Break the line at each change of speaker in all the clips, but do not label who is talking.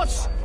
us!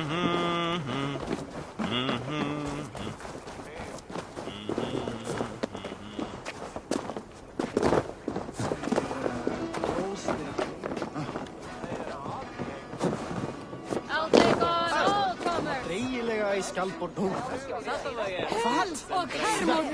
I'll take on all comers.
Dreigilega í skjaldborg nú.
Hvað? Og Hermod.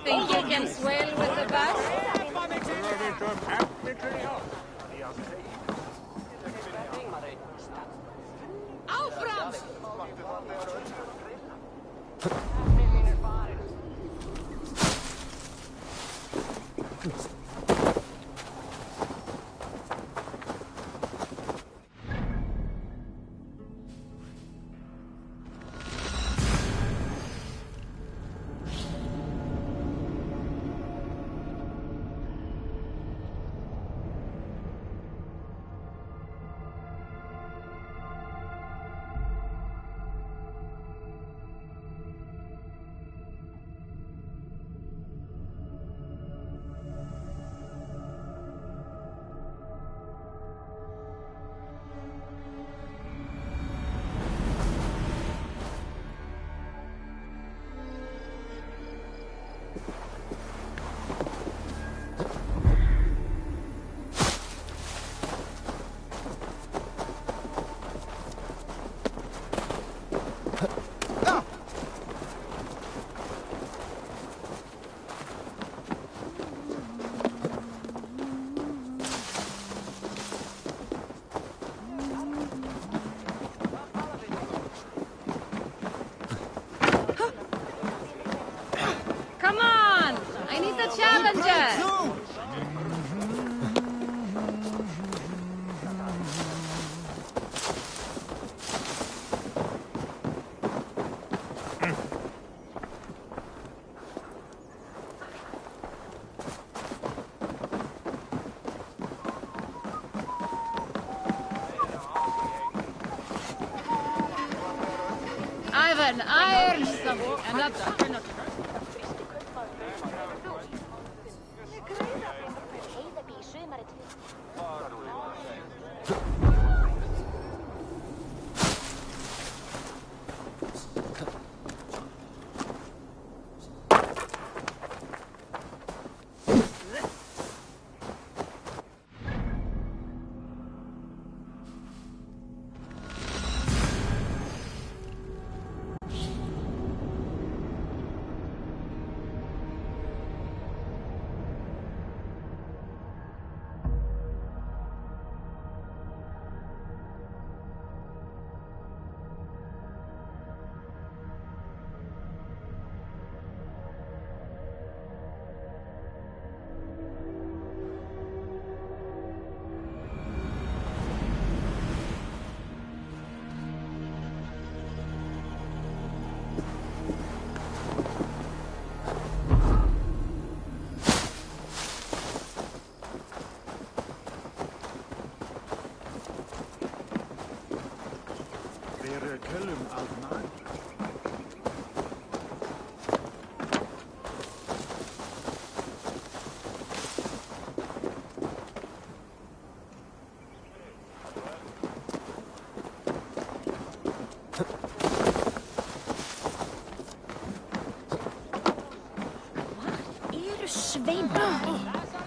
Think you can swell with the bus? Áfram! an iron something, another.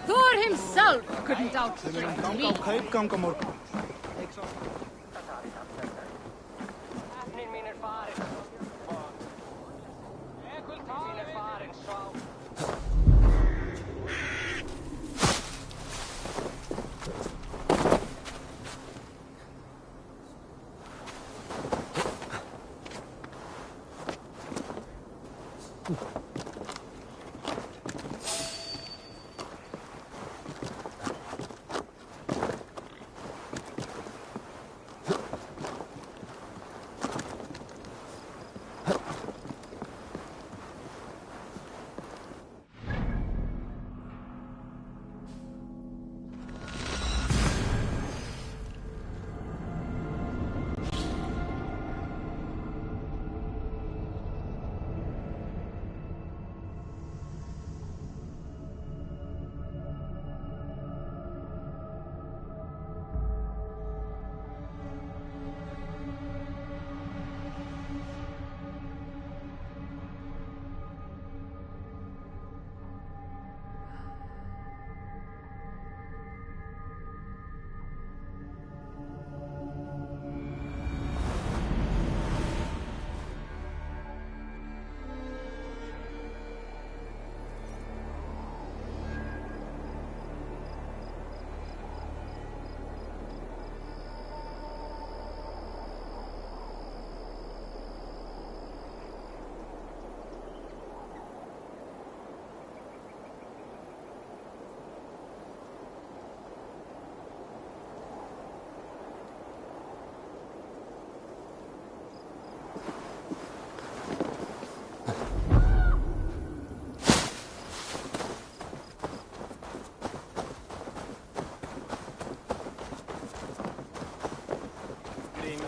Thor himself couldn't outstrip me.
Kaupgang á morgun.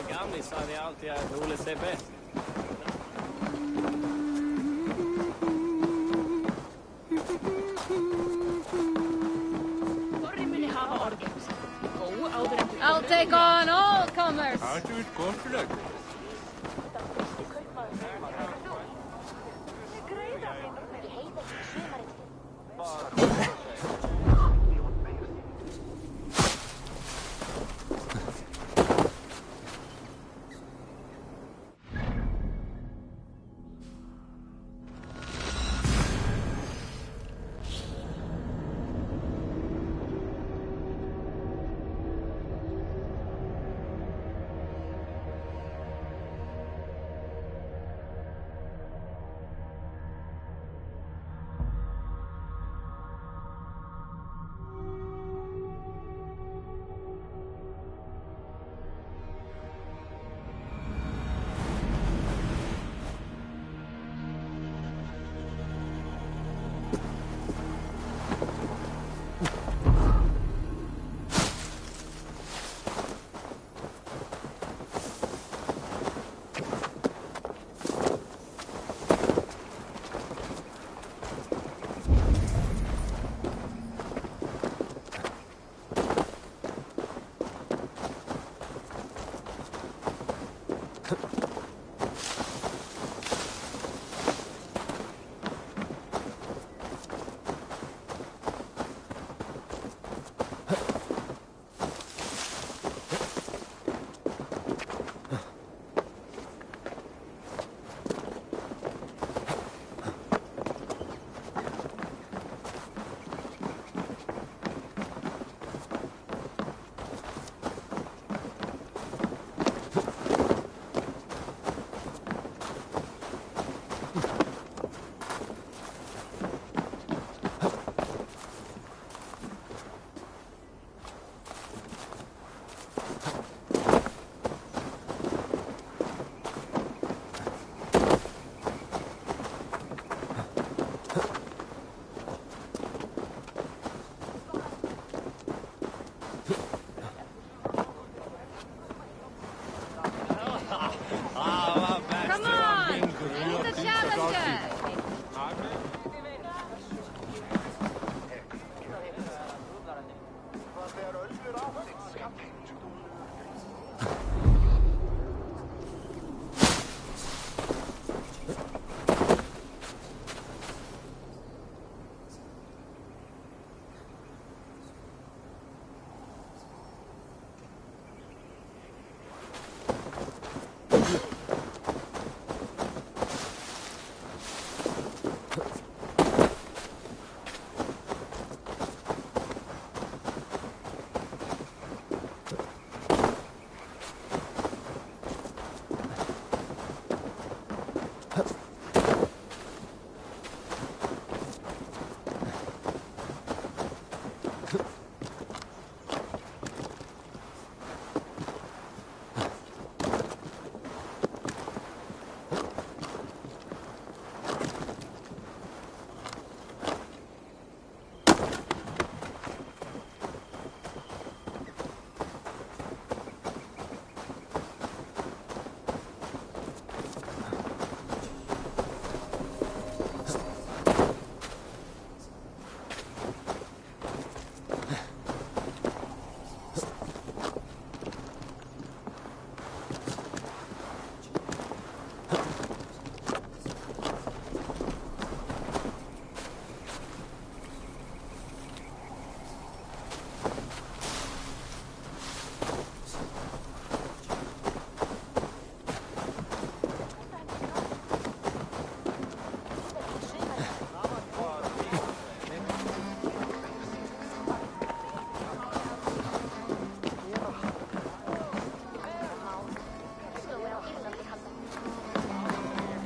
Gamli sagði alltid att Ole ser bäst.
I'll take on all comers.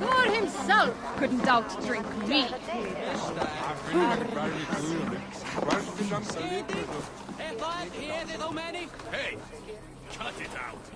Thor himself couldn't outdrink me.
Hey, cut it out.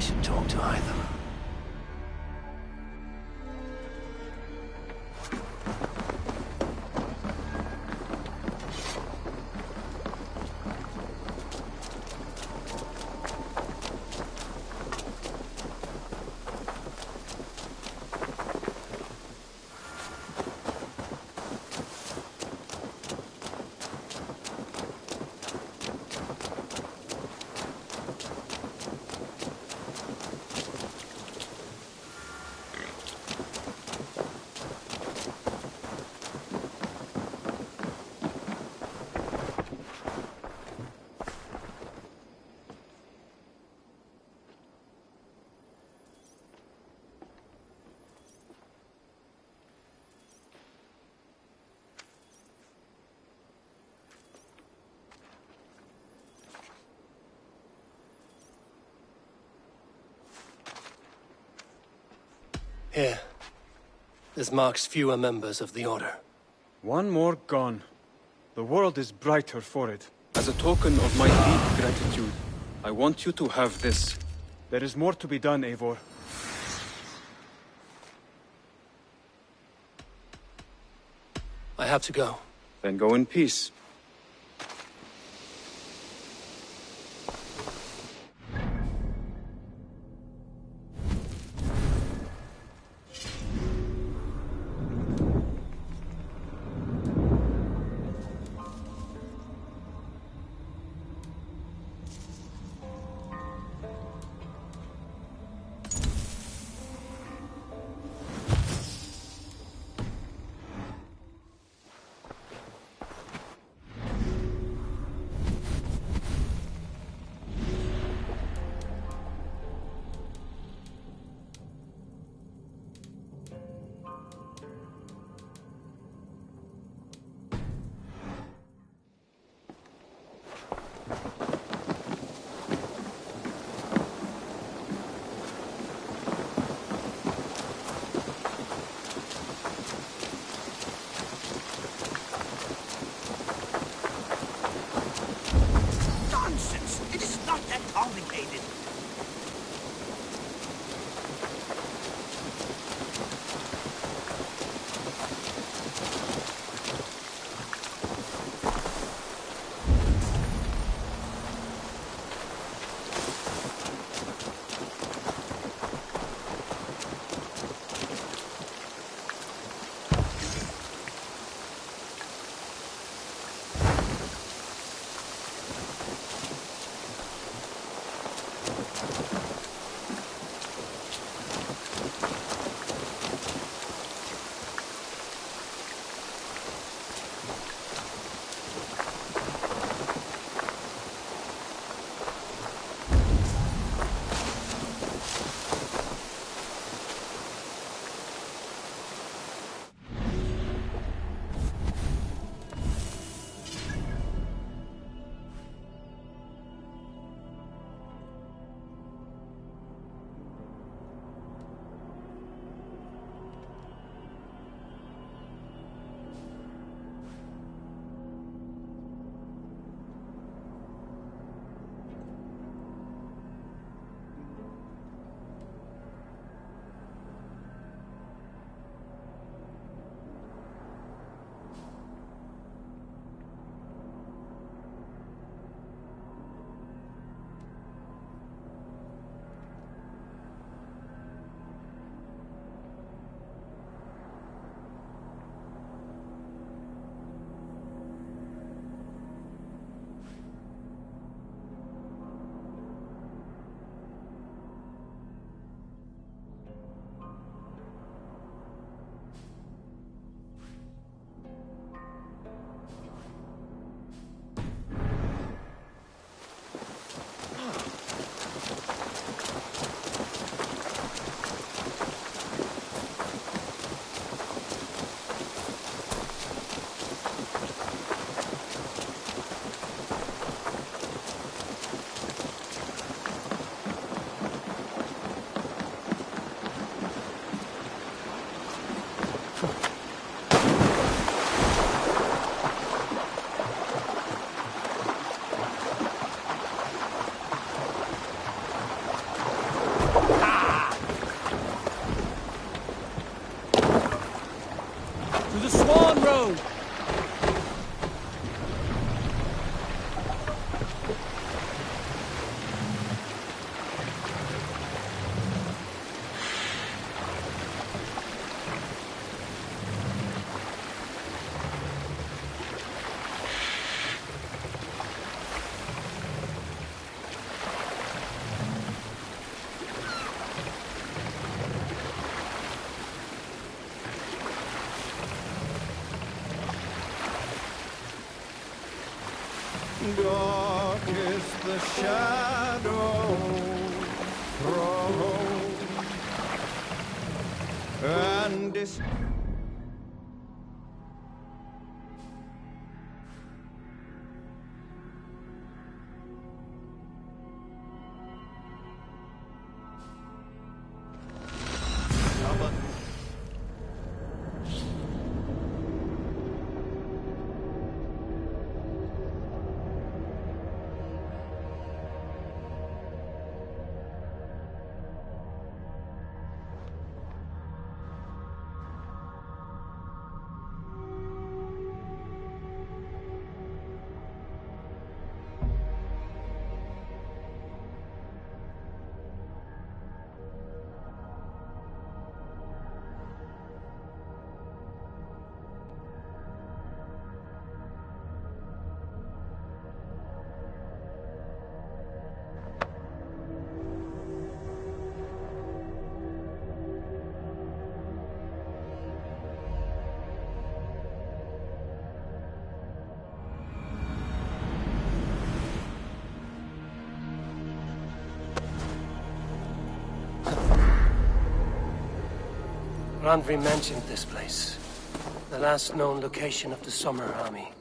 should talk to either.
Here. This marks fewer members of the Order.
One more gone. The world is brighter for it. As a token of my deep gratitude, I want you to have this. There is more to be done, Eivor.
I have to go.
Then go in peace.
dark is the shadow thrown, and this.
Randvi mentioned this place. The last known location of the Summer Army.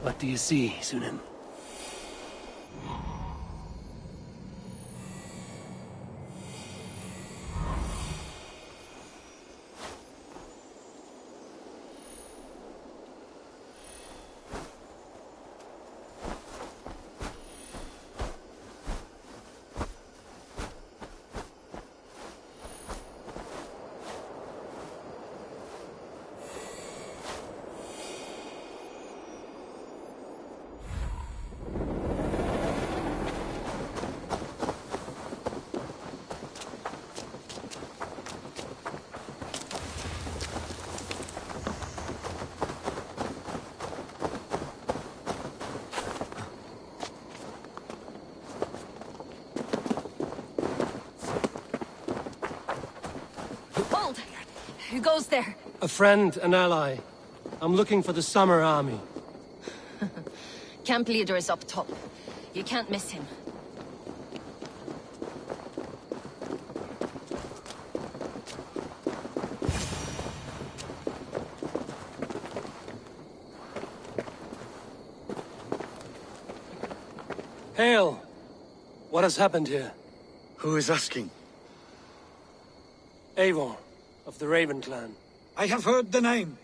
What do you see, Sunan?
Hold! Who goes there?
A friend, an ally. I'm looking for the Summer Army.
Camp leader is up top. You can't miss him.
Hail! What has happened here?
Who is asking?
Eivor, of the Raven clan.
I have heard the name.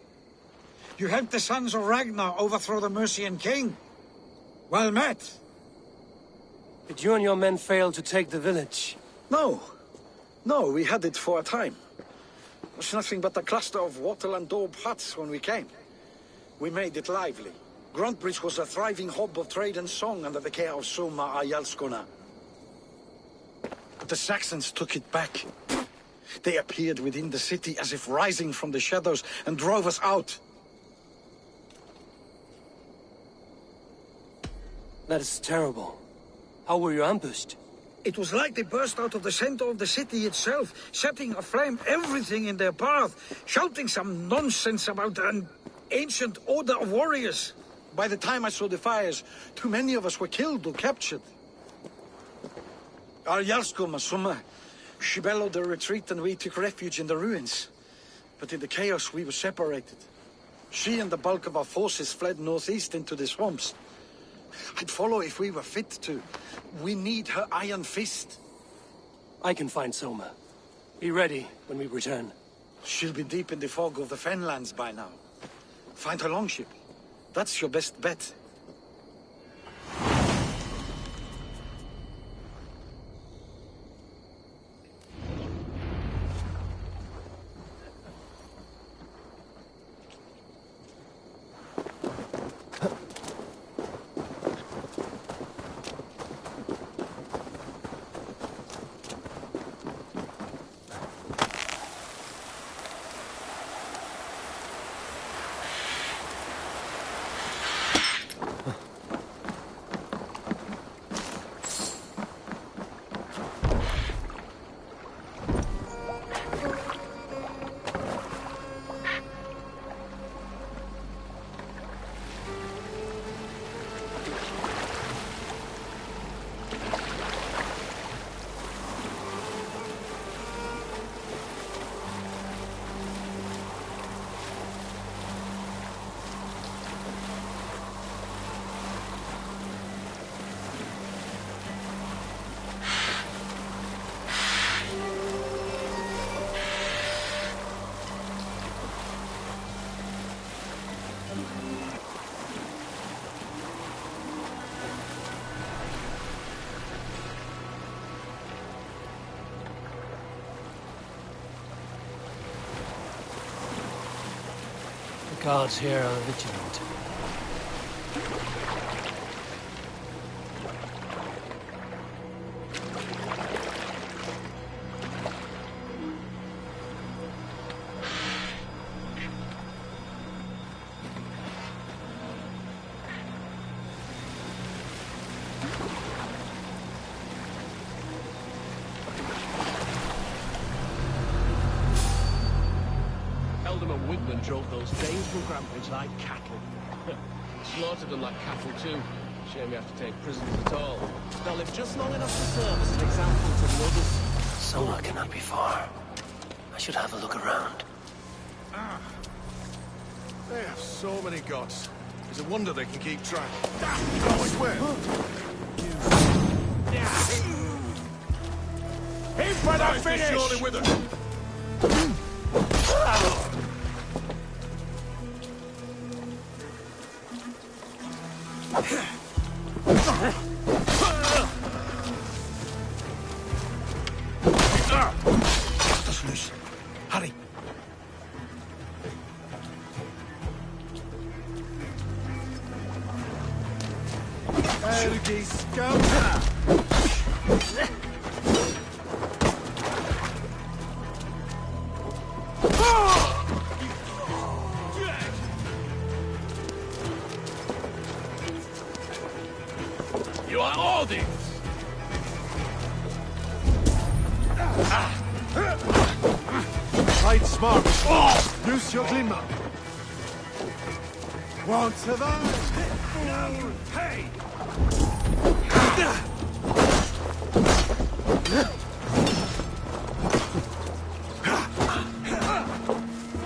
You helped the sons of Ragnar overthrow the Mercian king. Well met.
Did you and your men fail to take the village?
No. No, we had it for a time. It was nothing but a cluster of wattle and daub huts when we came. We made it lively. Gruntbridge was a thriving hub of trade and song under the care of Suma Ayalskona. But the Saxons took it back. They appeared within the city as if rising from the shadows and drove us out.
That is terrible. How were you ambushed?
It was like they burst out of the center of the city itself, setting aflame everything in their path, shouting some nonsense about an ancient order of warriors.
By the time I saw the fires, too many of us were killed or captured. Our Jarlsko Masuma, she bellowed a retreat and we took refuge in the ruins. But in the chaos we were separated. She and the bulk of our forces fled northeast into the swamps. I'd follow if we were fit to. We need her iron fist.
I can find Soma. Be ready when we return.
She'll be deep in the fog of the Fenlands by now. Find her longship. That's your best bet.
The guards here are vigilant.
Drove those Danes from Grantbridge like cattle. Slaughtered them like cattle too. Shame you have to take prisoners at all. They'll live just long enough to serve as an example to the others.
Soma cannot be far. I should have a look around.
They have so many gods. It's a wonder they can keep track. I swear. Aim for the finish! Surely with us.
That's loose. Hurry.
Helgi Scouter! You are all this!
Fight smart! Use your glimmer! Won't survive!
No! Hey!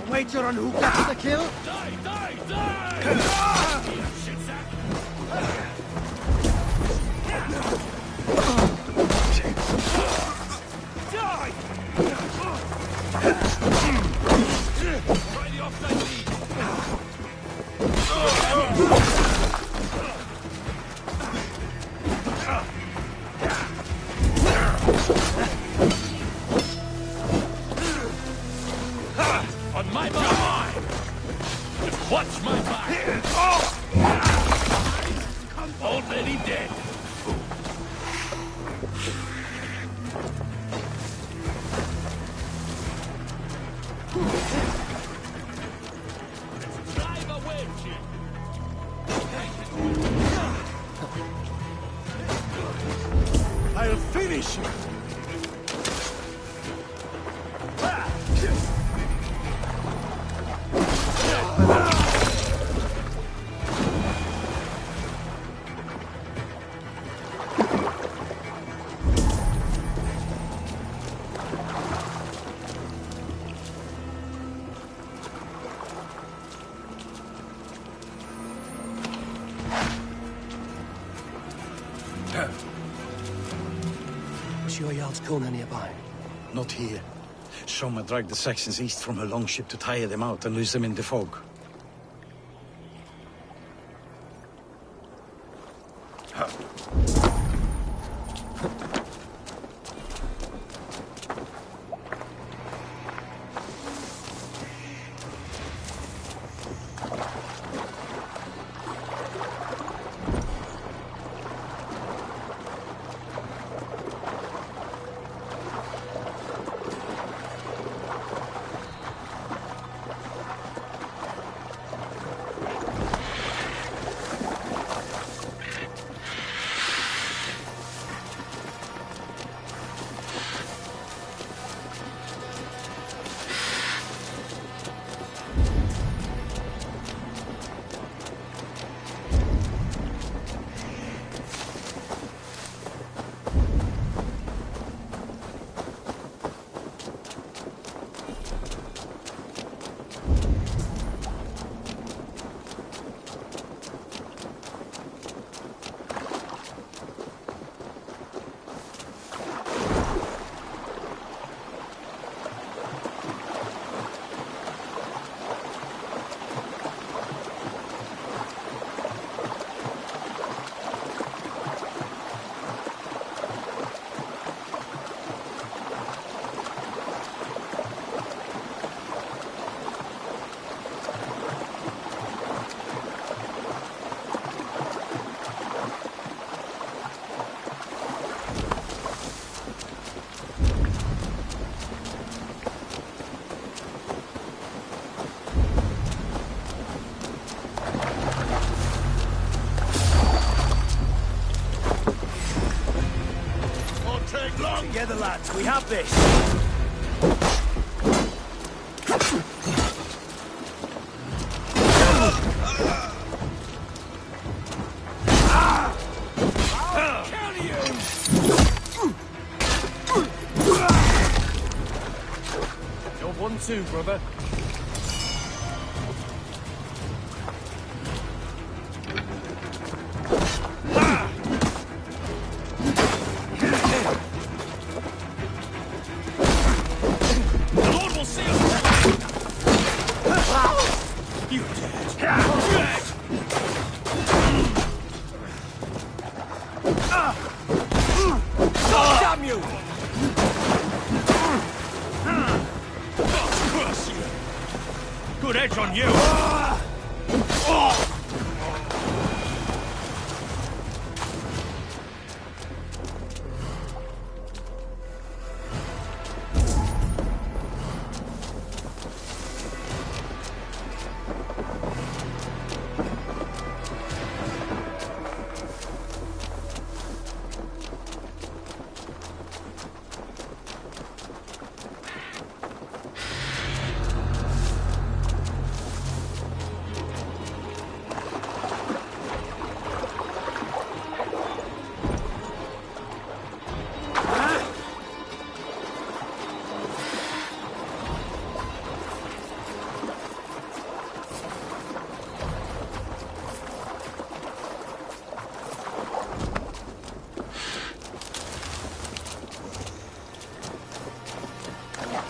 Wager on who gets the kill?
Die! Die! Die! Shit sack! Die! Try the offside lead! On my back! Watch my back! Already dead!
finish you.
Was your Jarl's corner nearby?
Not here. Soma dragged the Saxons east from her longship to tire them out and lose them in the fog.
Together, lads, we have this.
You're 1-2, brother.
Good edge on you.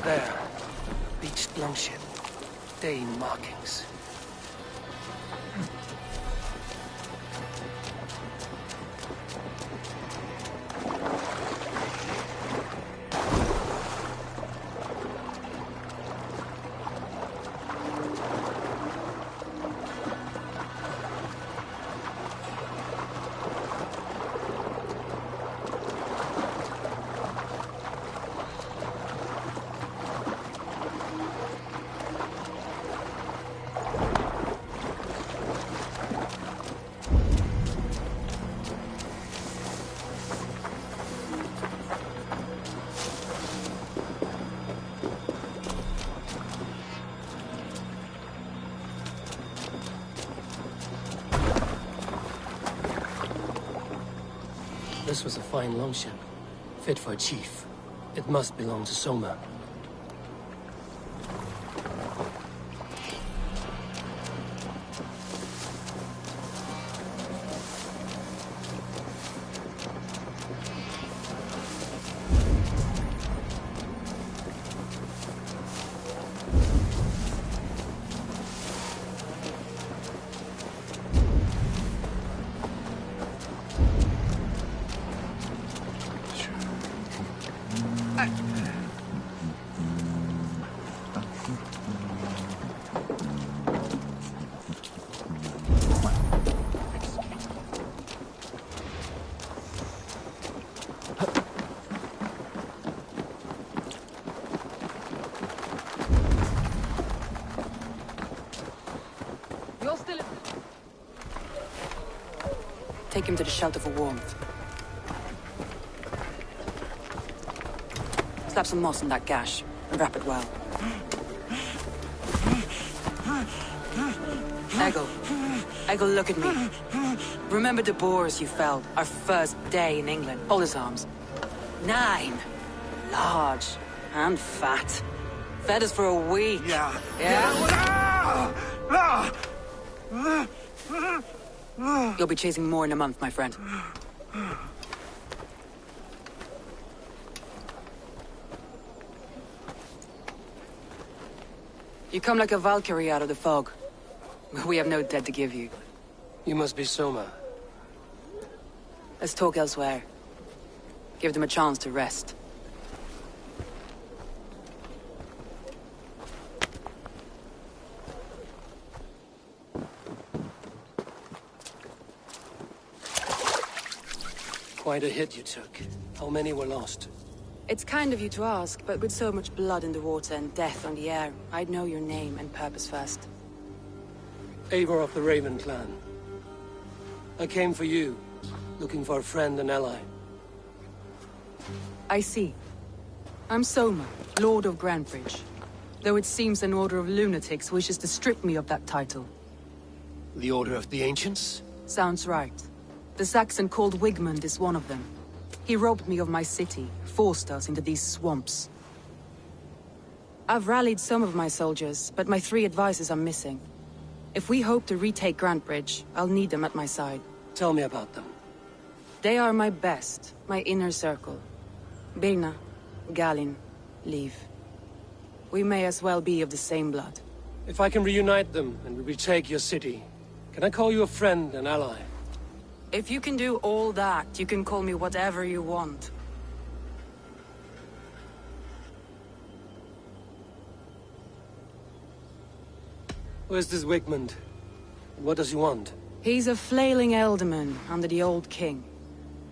There. Beached longship. Dane markings. This was a fine longship, fit for a chief. It must belong to Soma.
Take him to the shelter for warmth. Slap some moss in that gash, and wrap it well. Eggle, look at me. Remember the boars you felled, our first day in England? Hold his arms. 9. Large and fat. Fed us for a week.
Yeah.
You'll be chasing more in a month, my friend. You come like a Valkyrie out of the fog. We have no dead to give you.
You must be Soma.
Let's talk elsewhere. Give them a chance to rest.
Quite a hit you took. How many were lost?
It's kind of you to ask, but with so much blood in the water and death on the air, I'd know your name and purpose first.
Eivor of the Raven clan. I came for you, looking for a friend and ally.
I see. I'm Soma, Lord of Grantebridge. Though it seems an order of lunatics wishes to strip me of that title.
The Order of the Ancients?
Sounds right. The Saxon called Wigmund is one of them. He robbed me of my city, forced us into these swamps. I've rallied some of my soldiers, but my 3 advisors are missing. If we hope to retake Grantebridge, I'll need them at my side.
Tell me about them.
They are my best, my inner circle. Birna, Galin, Liv. We may as well be of the same blood.
If I can reunite them and we retake your city, can I call you a friend and ally?
If you can do all that, you can call me whatever you want.
Where's this Wigmund? And what does he want?
He's a flailing elderman under the old king.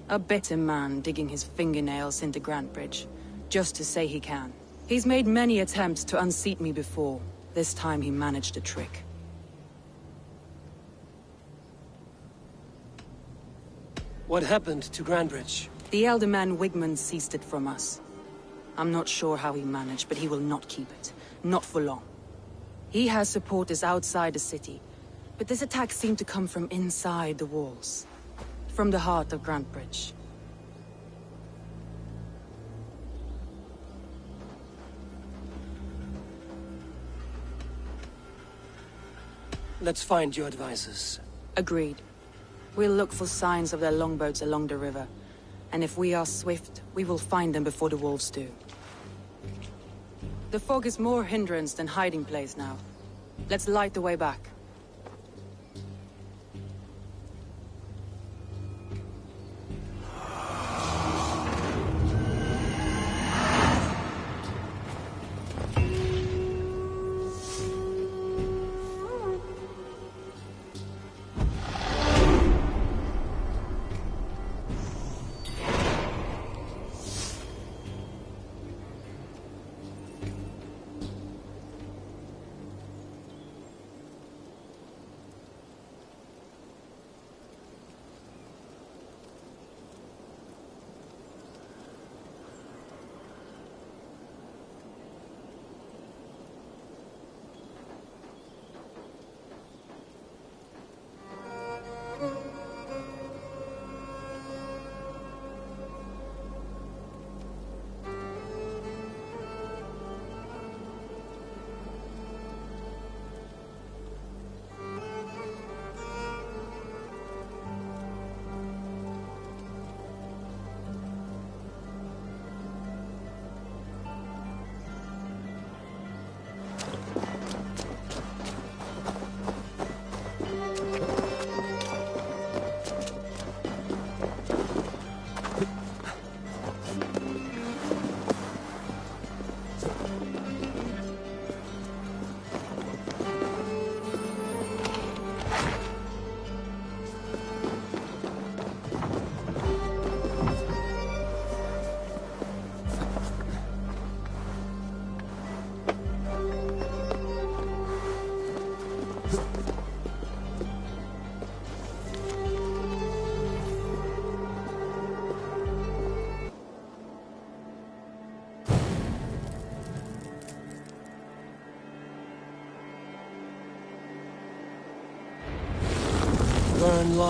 A bitter man digging his fingernails into Grantebridge, just to say he can. He's made many attempts to unseat me before. This time he managed a trick.
What happened to Grantebridge?
The elder man Wigmund seized it from us. I'm not sure how he managed, but he will not keep it. Not for long. He has supporters outside the city, but this attack seemed to come from inside the walls. From the heart of Grantebridge.
Let's find your advisors.
Agreed. We'll look for signs of their longboats along the river. And if we are swift, we will find them before the wolves do. The fog is more hindrance than hiding place now. Let's light the way back.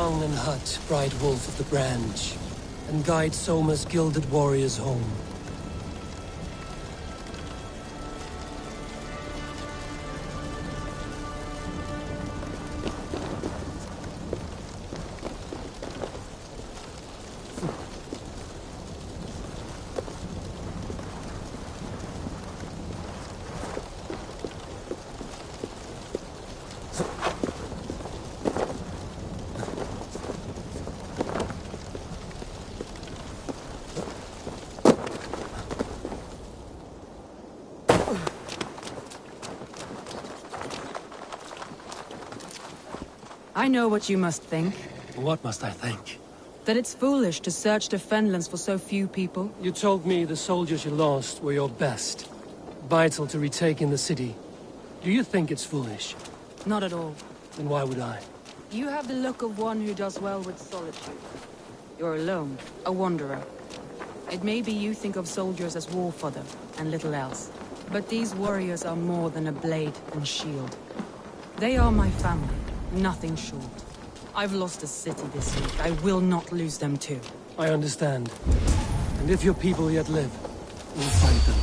Young and Hut, bright wolf of the branch, and guide Soma's gilded warriors home.
I know what you must think.
What must I think?
That it's foolish to search the Fenlands for so few people.
You told me the soldiers you lost were your best. Vital to retaking the city. Do you think it's foolish?
Not at all.
Then why would I?
You have the look of one who does well with solitude. You're alone, a wanderer. It may be you think of soldiers as war fodder, and little else. But these warriors are more than a blade and shield. They are my family, nothing short. I've lost a city this week. I will not lose them too.
I understand. And if your people yet live, we'll find them.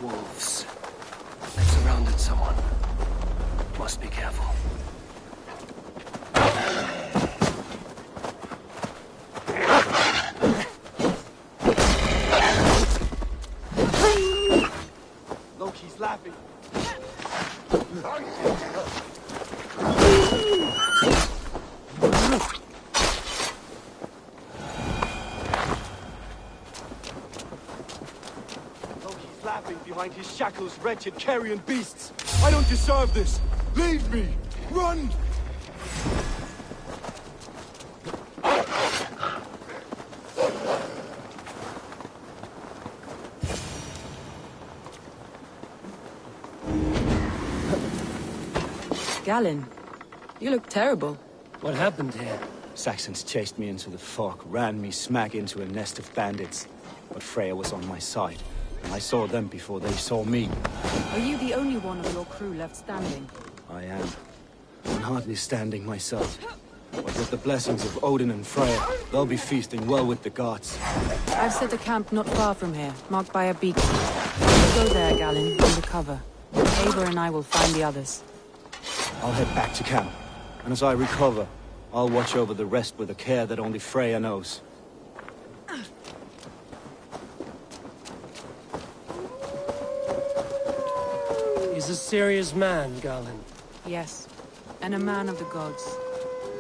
Wolves. They've surrounded someone. Must be careful.
Loki's laughing. Behind his shackles, wretched carrion beasts. I don't deserve this. Leave me. Run!
Galen, you look terrible.
What happened here?
Saxons chased me into the fog, ran me smack into a nest of bandits. But Freya was on my side. I saw them before they saw me.
Are you the only one of your crew left standing?
I am. I'm hardly standing myself. But with the blessings of Odin and Freya, they'll be feasting well with the gods.
I've set a camp not far from here, marked by a beacon. You go there, Galen, under cover. Eivor and I will find the others.
I'll head back to camp. And as I recover, I'll watch over the rest with a care that only Freya knows.
He's a serious man, Galen.
Yes, and a man of the gods.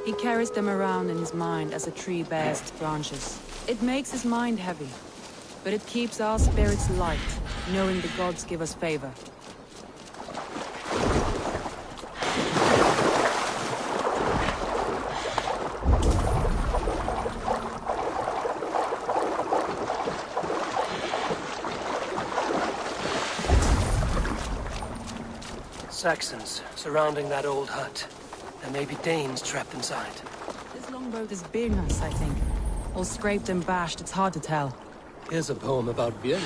He carries them around in his mind as a tree bears its branches. It makes his mind heavy, but it keeps our spirits light, knowing the gods give us favor.
Saxons surrounding that old hut. There may be Danes trapped inside.
This longboat is Birna's, I think. All scraped and bashed, it's hard to tell.
Here's a poem about Birna.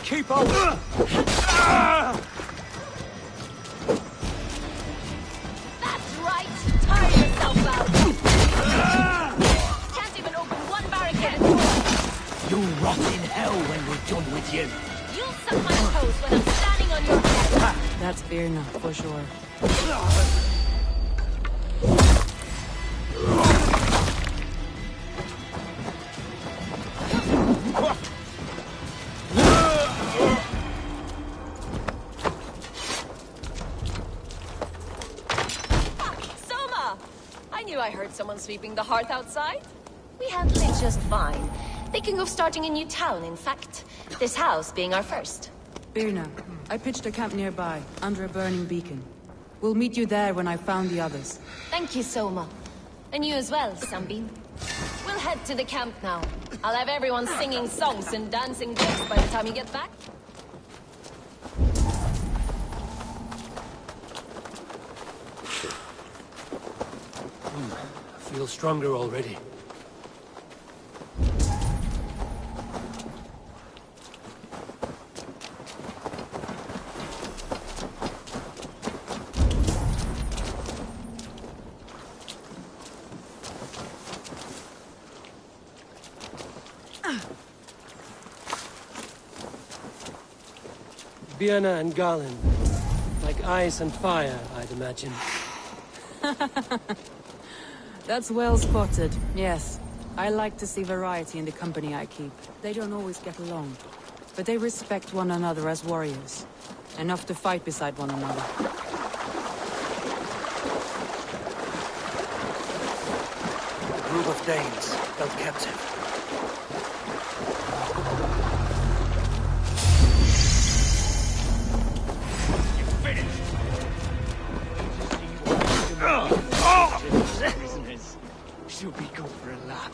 Keep on!
That's right! Tire yourself out! Can't even open one barricaded door!
You'll rot in hell when we're done with you.
You'll suck my toes when I'm standing on your head!
That's Birna, for sure.
I heard someone sweeping the hearth outside. We handle it just fine. Thinking of starting a new town, in fact. This house being our first.
Birna, I pitched a camp nearby, under a burning beacon. We'll meet you there when I've found the others.
Thank you, Soma. And you as well, Sunbeam. We'll head to the camp now. I'll have everyone singing songs and dancing jigs by the time you get back.
I feel stronger already. Birna and Garland. Like ice and fire, I'd imagine.
That's well spotted, yes. I like to see variety in the company I keep. They don't always get along, but they respect one another as warriors. Enough to fight beside one another.
A group of Danes held captive.
She'll be good for a lap.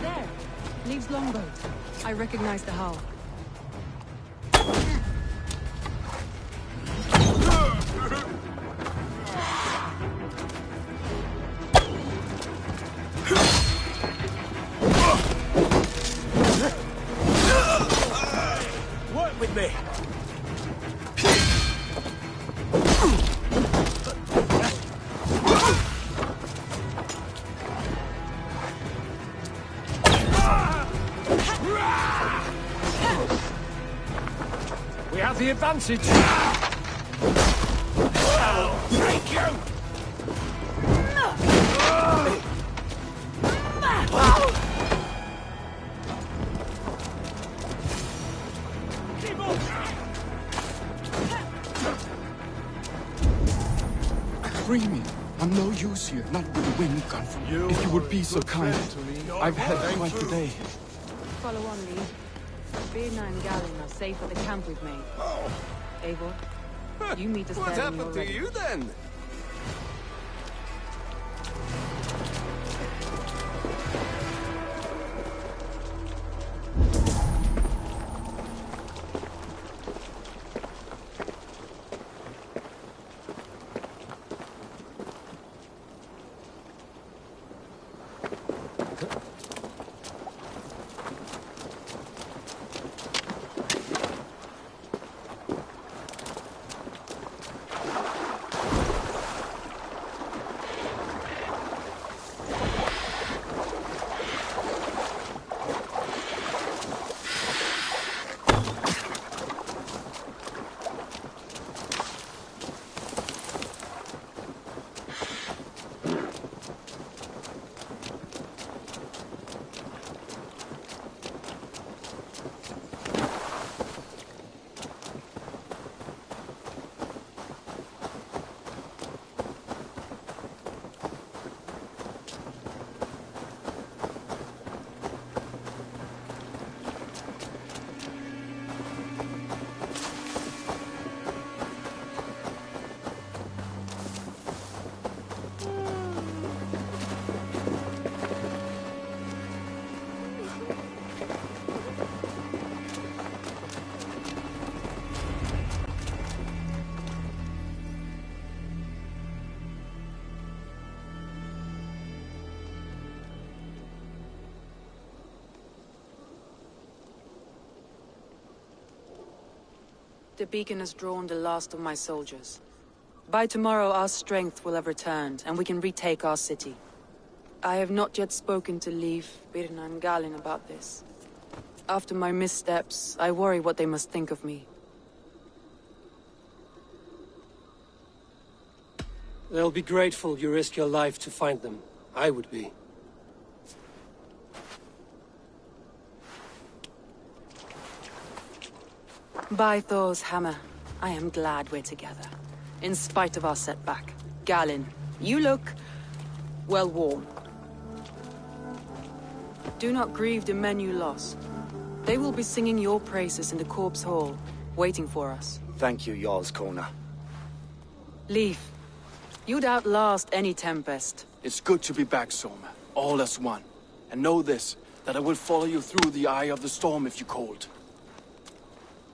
There! Leaves longboat. I recognize the hull.
With me.
We have the advantage.
Thank you.
Free me. I'm no use here, not with the wind gone from you. If you would be so kind. I've had quite the day.
Follow on, Lee. Birna and Galin are safe at the camp we've made. Eivor, you meet us there
What
when
happened
you're
to
ready.
you then?
The beacon has drawn the last of my soldiers. By tomorrow our strength will have returned, and we can retake our city. I have not yet spoken to Leif, Birna and Galin about this. After my missteps, I worry what they must think of me.
They'll be grateful you risked your life to find them. I would be.
By Thor's hammer, I am glad we're together. In spite of our setback. Galin, you look... well worn. Do not grieve the men you lost. They will be singing your praises in the Corpse Hall, waiting for us.
Thank you, Jarl's Kona.
Leif, you'd outlast any tempest.
It's good to be back, Soma. All as one. And know this, that I will follow you through the eye of the storm if you called.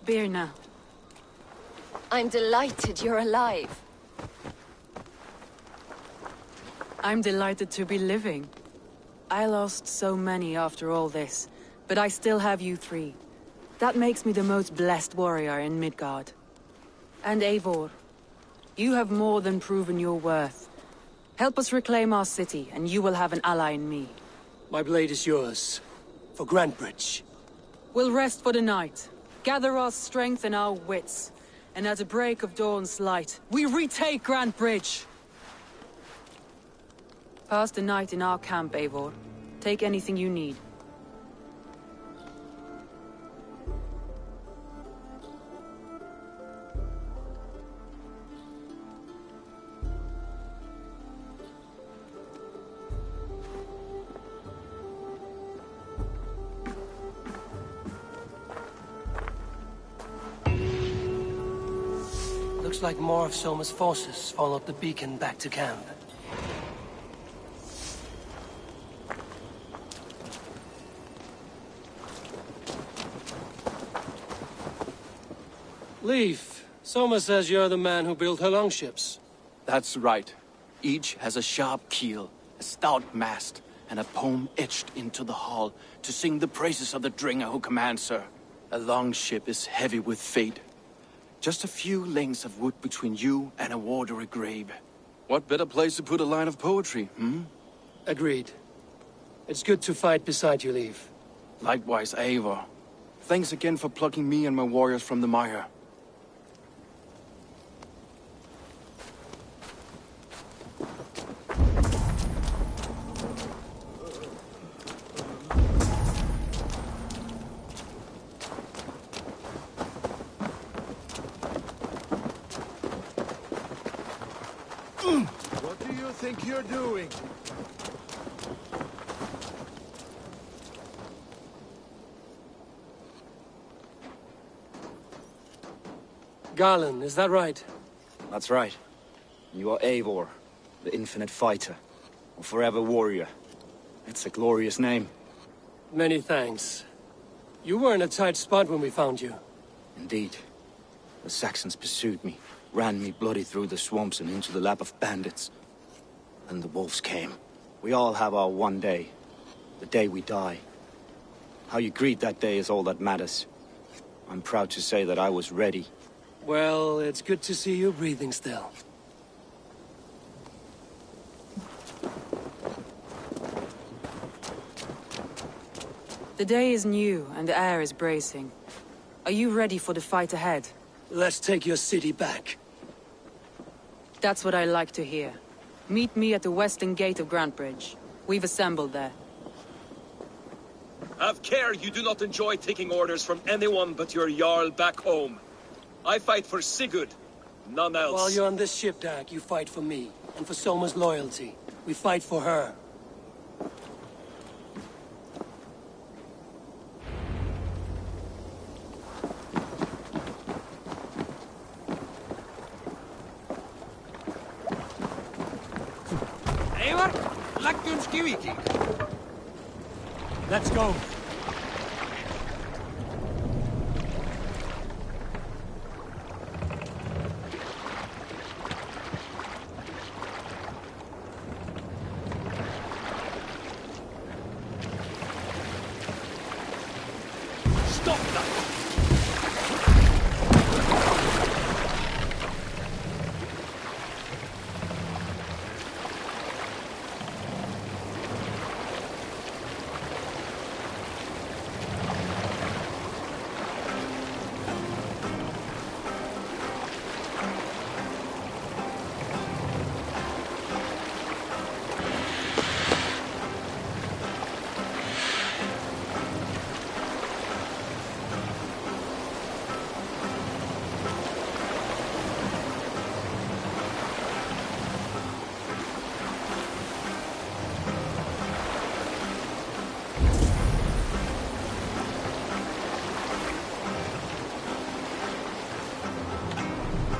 Birna.
I'm delighted you're alive.
I'm delighted to be living. I lost so many after all this, but I still have you three. That makes me the most blessed warrior in Midgard. And Eivor, you have more than proven your worth. Help us reclaim our city, and you will have an ally in me.
My blade is yours. For Grantebridge.
We'll rest for the night, gather our strength and our wits, and at the break of dawn's light, we retake Grantebridge! Pass the night in our camp, Eivor. Take anything you need.
Looks like more of Soma's forces followed the beacon back to camp. Leif, Soma says you're the man who built her longships.
That's right. Each has a sharp keel, a stout mast, and a poem etched into the hull to sing the praises of the Dringer who commands her. A longship is heavy with fate. Just a few lengths of wood between you and a watery grave. What better place to put a line of poetry, hmm?
Agreed. It's good to fight beside you, Leif.
Likewise, Eivor. Thanks again for plucking me and my warriors from the mire.
What do you think you're doing?
Garland, is that right?
That's right. You are Eivor, the infinite fighter, or forever warrior. It's a glorious name.
Many thanks. You were in a tight spot when we found you.
Indeed. The Saxons pursued me, ran me bloody through the swamps and into the lap of bandits. And the wolves came. We all have our one day. The day we die. How you greet that day is all that matters. I'm proud to say that I was ready.
Well, it's good to see you breathing still.
The day is new, and the air is bracing. Are you ready for the fight ahead?
Let's take your city back.
That's what I like to hear. Meet me at the western gate of Grantebridge. We've assembled there.
Have care you do not enjoy taking orders from anyone but your Jarl back home. I fight for Sigurd, none else.
While you're on this ship, Dag, you fight for me, and for Soma's loyalty. We fight for her. Let's go.
Stop that!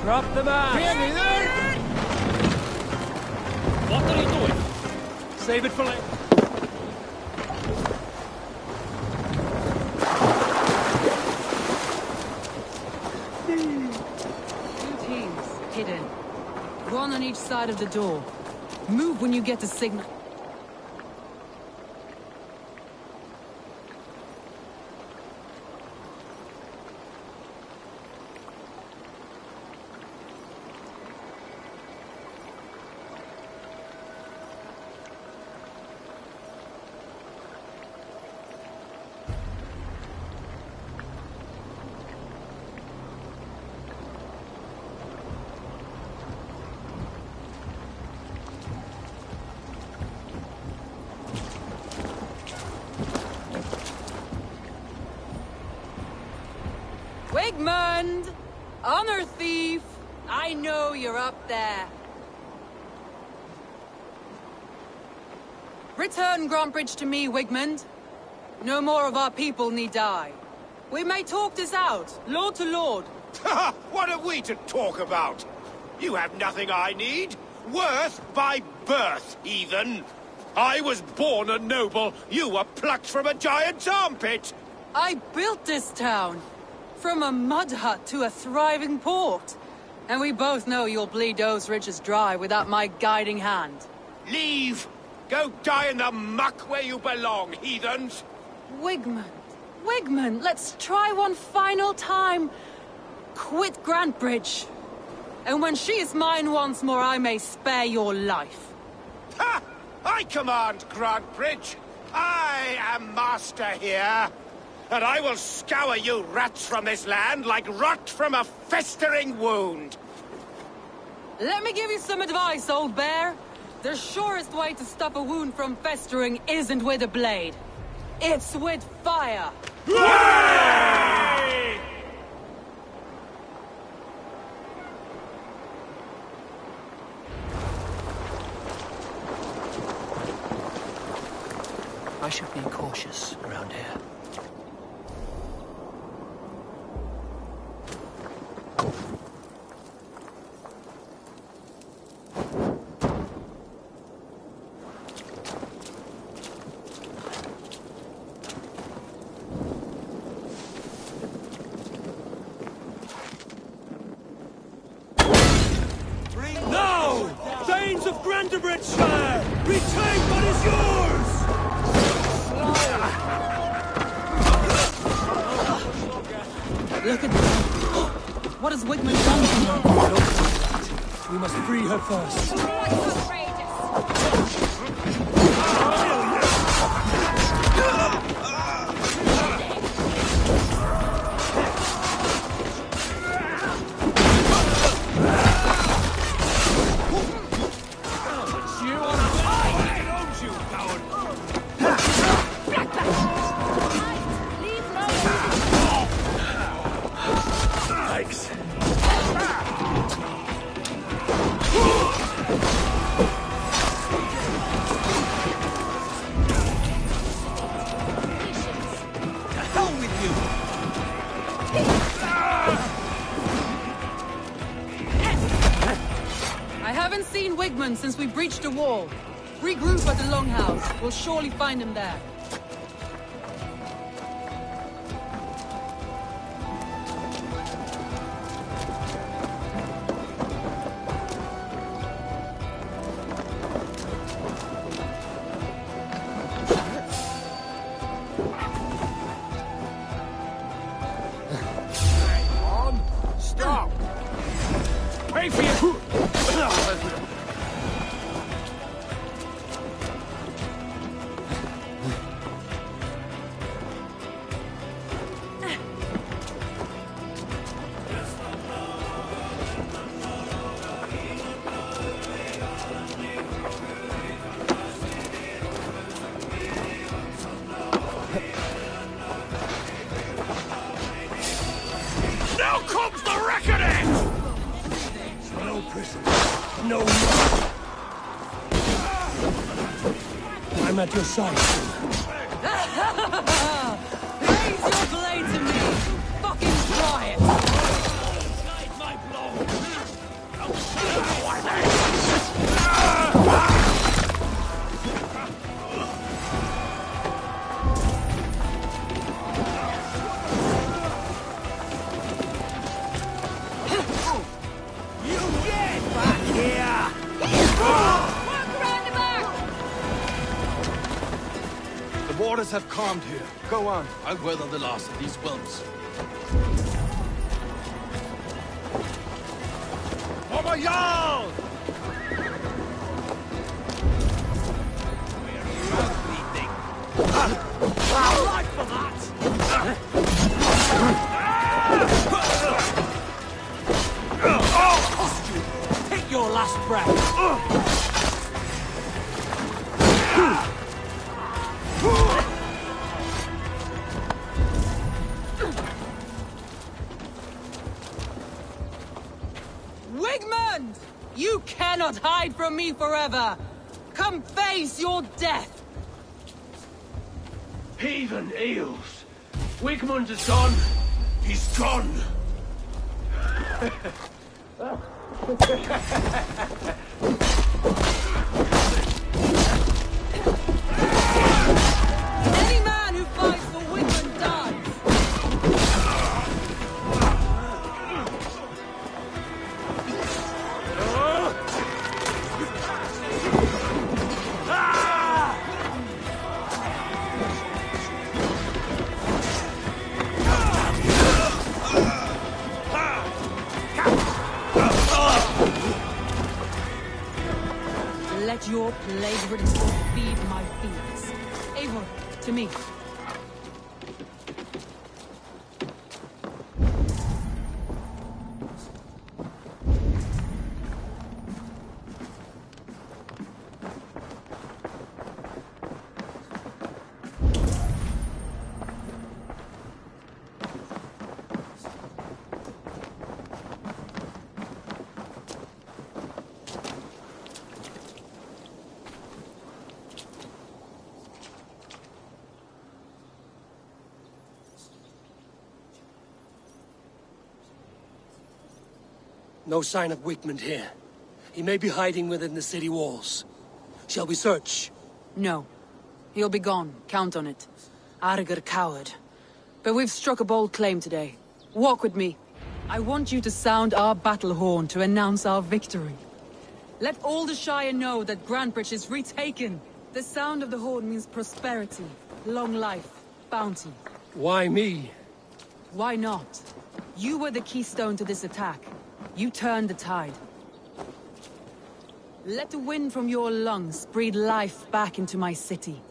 Drop the match! What are you doing? Save it for later.
Two teams, hidden. One on each side of the door. Move when you get the signal. Wigmund! Honor thief! I know you're up there. Return Grantbridge to me, Wigmund. No more of our people need die. We may talk this out, lord to lord.
What have we to talk about? You have nothing I need. Worth by birth, heathen. I was born a noble. You were plucked from a giant's armpit.
I built this town. From a mud hut to a thriving port. And we both know you'll bleed those riches dry without my guiding hand.
Leave! Go die in the muck where you belong, heathens!
Wigmund, Wigmund, let's try one final time. Quit Grantbridge. And when she is mine once more, I may spare your life.
Ha! I command Grantbridge. I am master here. And I will scour you rats from this land like rot from a festering wound.
Let me give you some advice, old bear. The surest way to stop a wound from festering isn't with a blade. It's with fire.
Hooray!
I should be cautious around here.
No! Danes of Grantebridgeshire! Retain what is yours!
Look at this. What has Wigmund done to you?
We must free her first.
I haven't seen Wigmund since we breached the wall. Regroup at the Longhouse. We'll surely find him there.
Stop! Wait for you! Now comes the reckoning!
No prison. No more. I'm at your side.
Raise your blade to me! Fucking try it!
Guide my blow!
The waters have calmed here. Go on. I'll weather the last of these whelps. For my Jarl! Right for that!
Take your last breath!
Wigmund! You cannot hide from me forever! Come face your death!
Heathen eels! Wigmund is gone! He's gone!
Any man who fights for Wigmund dies! Let your plague-ridden soul feed my fields. Eivor, to me.
No sign of Wigmund here. He may be hiding within the city walls. Shall we search?
No. He'll be gone. Count on it. Arger coward. But we've struck a bold claim today. Walk with me. I want you to sound our battle horn to announce our victory. Let all the Shire know that Grantebridge is retaken. The sound of the horn means prosperity, long life, bounty.
Why me?
Why not? You were the keystone to this attack. You turned the tide. Let the wind from your lungs breathe life back into my city.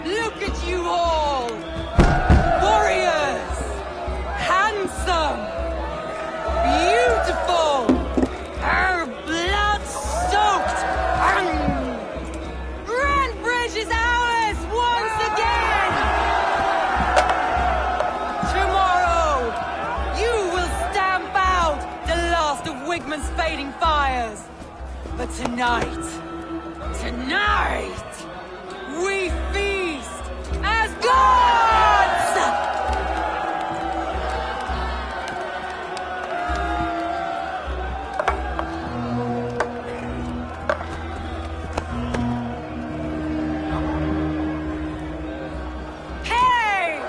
Look at you all! Warriors! Handsome! Beautiful! Her blood-soaked! Grantebridge is ours once again! Tomorrow, you will stamp out the last of Wigmund's fading fires. But tonight, we feast as gods! Hey!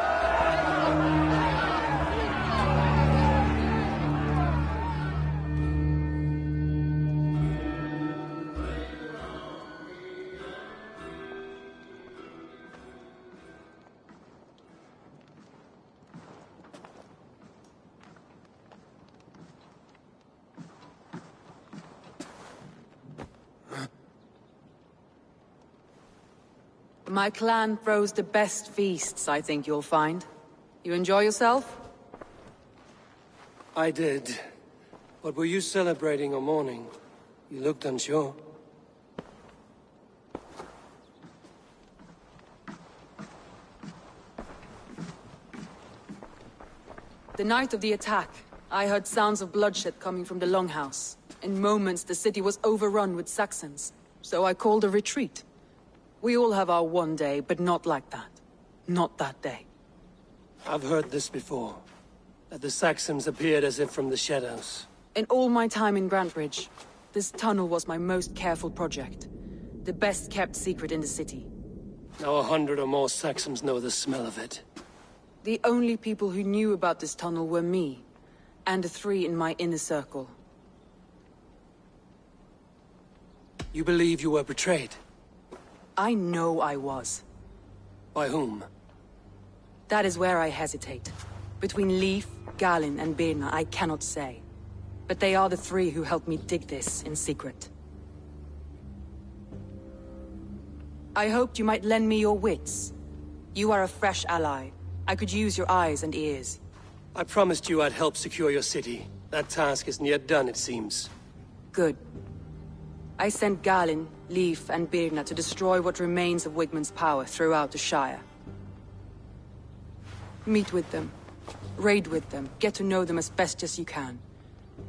My clan throws the best feasts, I think you'll find. You enjoy yourself?
I did. But were you celebrating or mourning? You looked unsure.
The night of the attack, I heard sounds of bloodshed coming from the Longhouse. In moments, the city was overrun with Saxons, so I called a retreat. We all have our one day, but not like that. Not that day.
I've heard this before. That the Saxons appeared as if from the shadows.
In all my time in Grantbridge, this tunnel was my most careful project. The best kept secret in the city.
Now 100 or more Saxons know the smell of it.
The only people who knew about this tunnel were me, and the 3 in my inner circle.
You believe you were betrayed?
I know I was.
By whom?
That is where I hesitate. Between Leif, Galin, and Birna, I cannot say. But they are the 3 who helped me dig this in secret. I hoped you might lend me your wits. You are a fresh ally. I could use your eyes and ears.
I promised you I'd help secure your city. That task isn't yet done, it seems.
Good. I sent Galin, Leif, and Birna to destroy what remains of Wigmund's power throughout the Shire. Meet with them. Raid with them. Get to know them as best as you can.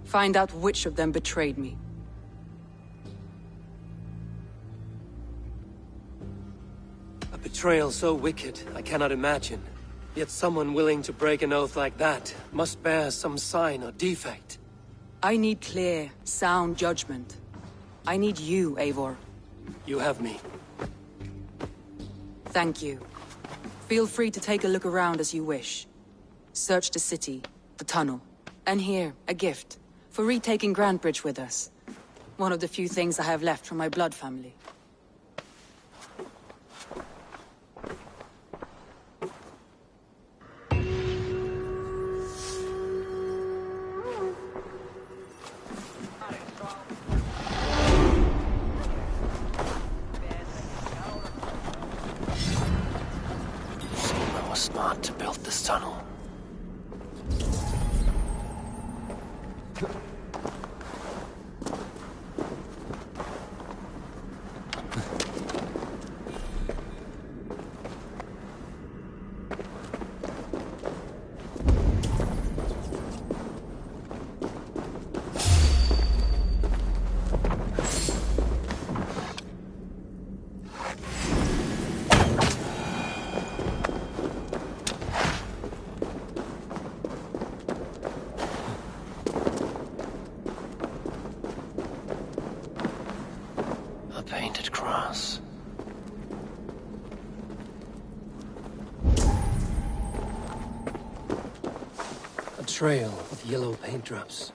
Find out which of them betrayed me.
A betrayal so wicked, I cannot imagine. Yet someone willing to break an oath like that must bear some sign or defect.
I need clear, sound judgment. I need you, Eivor.
You have me.
Thank you. Feel free to take a look around as you wish. Search the city, the tunnel. And here, a gift. For retaking Grantbridge with us. One of the few things I have left from my blood family.
Someone was smart to build this tunnel. A painted cross. A trail with yellow paint drops.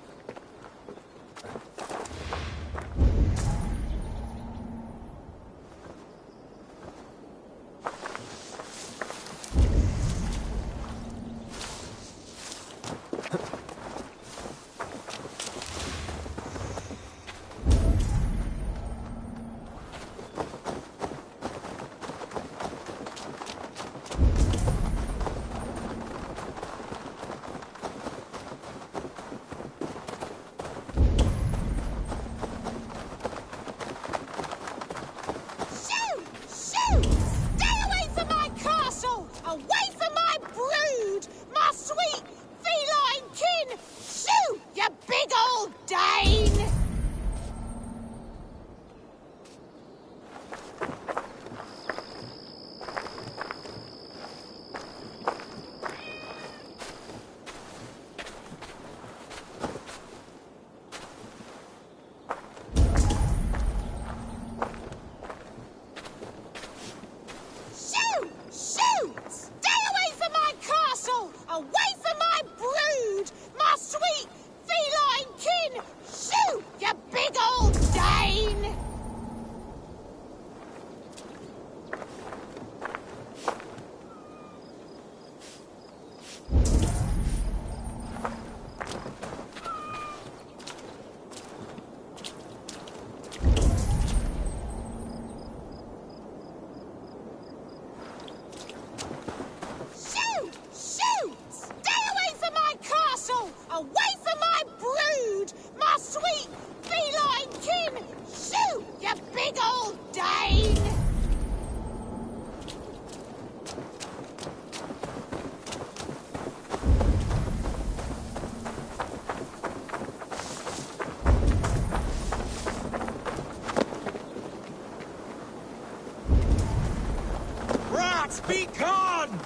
rats be gone!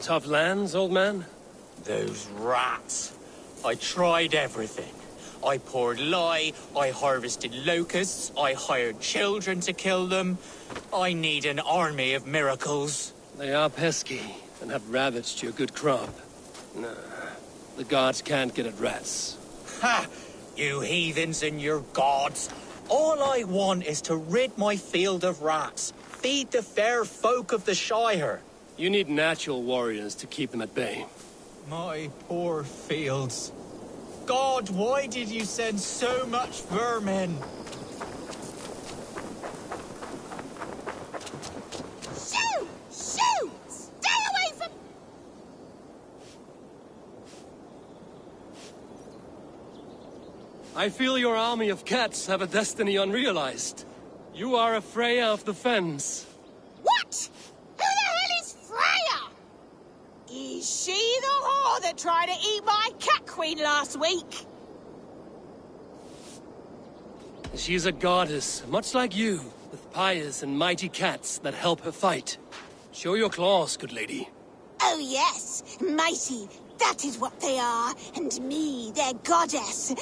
Tough lands, old man?
Those rats. I tried everything. I poured lye, I harvested locusts, I hired children to kill them. I need an army of miracles.
They are pesky, and have ravaged your good crop. Nah, the gods can't get at rats.
Ha! You heathens and your gods. All I want is to rid my field of rats. Feed the fair folk of the Shire.
You need natural warriors to keep them at bay.
My poor fields. God, why did you send so much vermin?
Shoo! Shoo! Stay away from...
I feel your army of cats have a destiny unrealized. You are a Freya of the Fens.
What? Who the hell is Freya? Is she the whore that tried to eat my cat queen last week?
She is a goddess, much like you, with pious and mighty cats that help her fight. Show your claws, good lady.
Oh yes, mighty. That is what they are. And me, their goddess.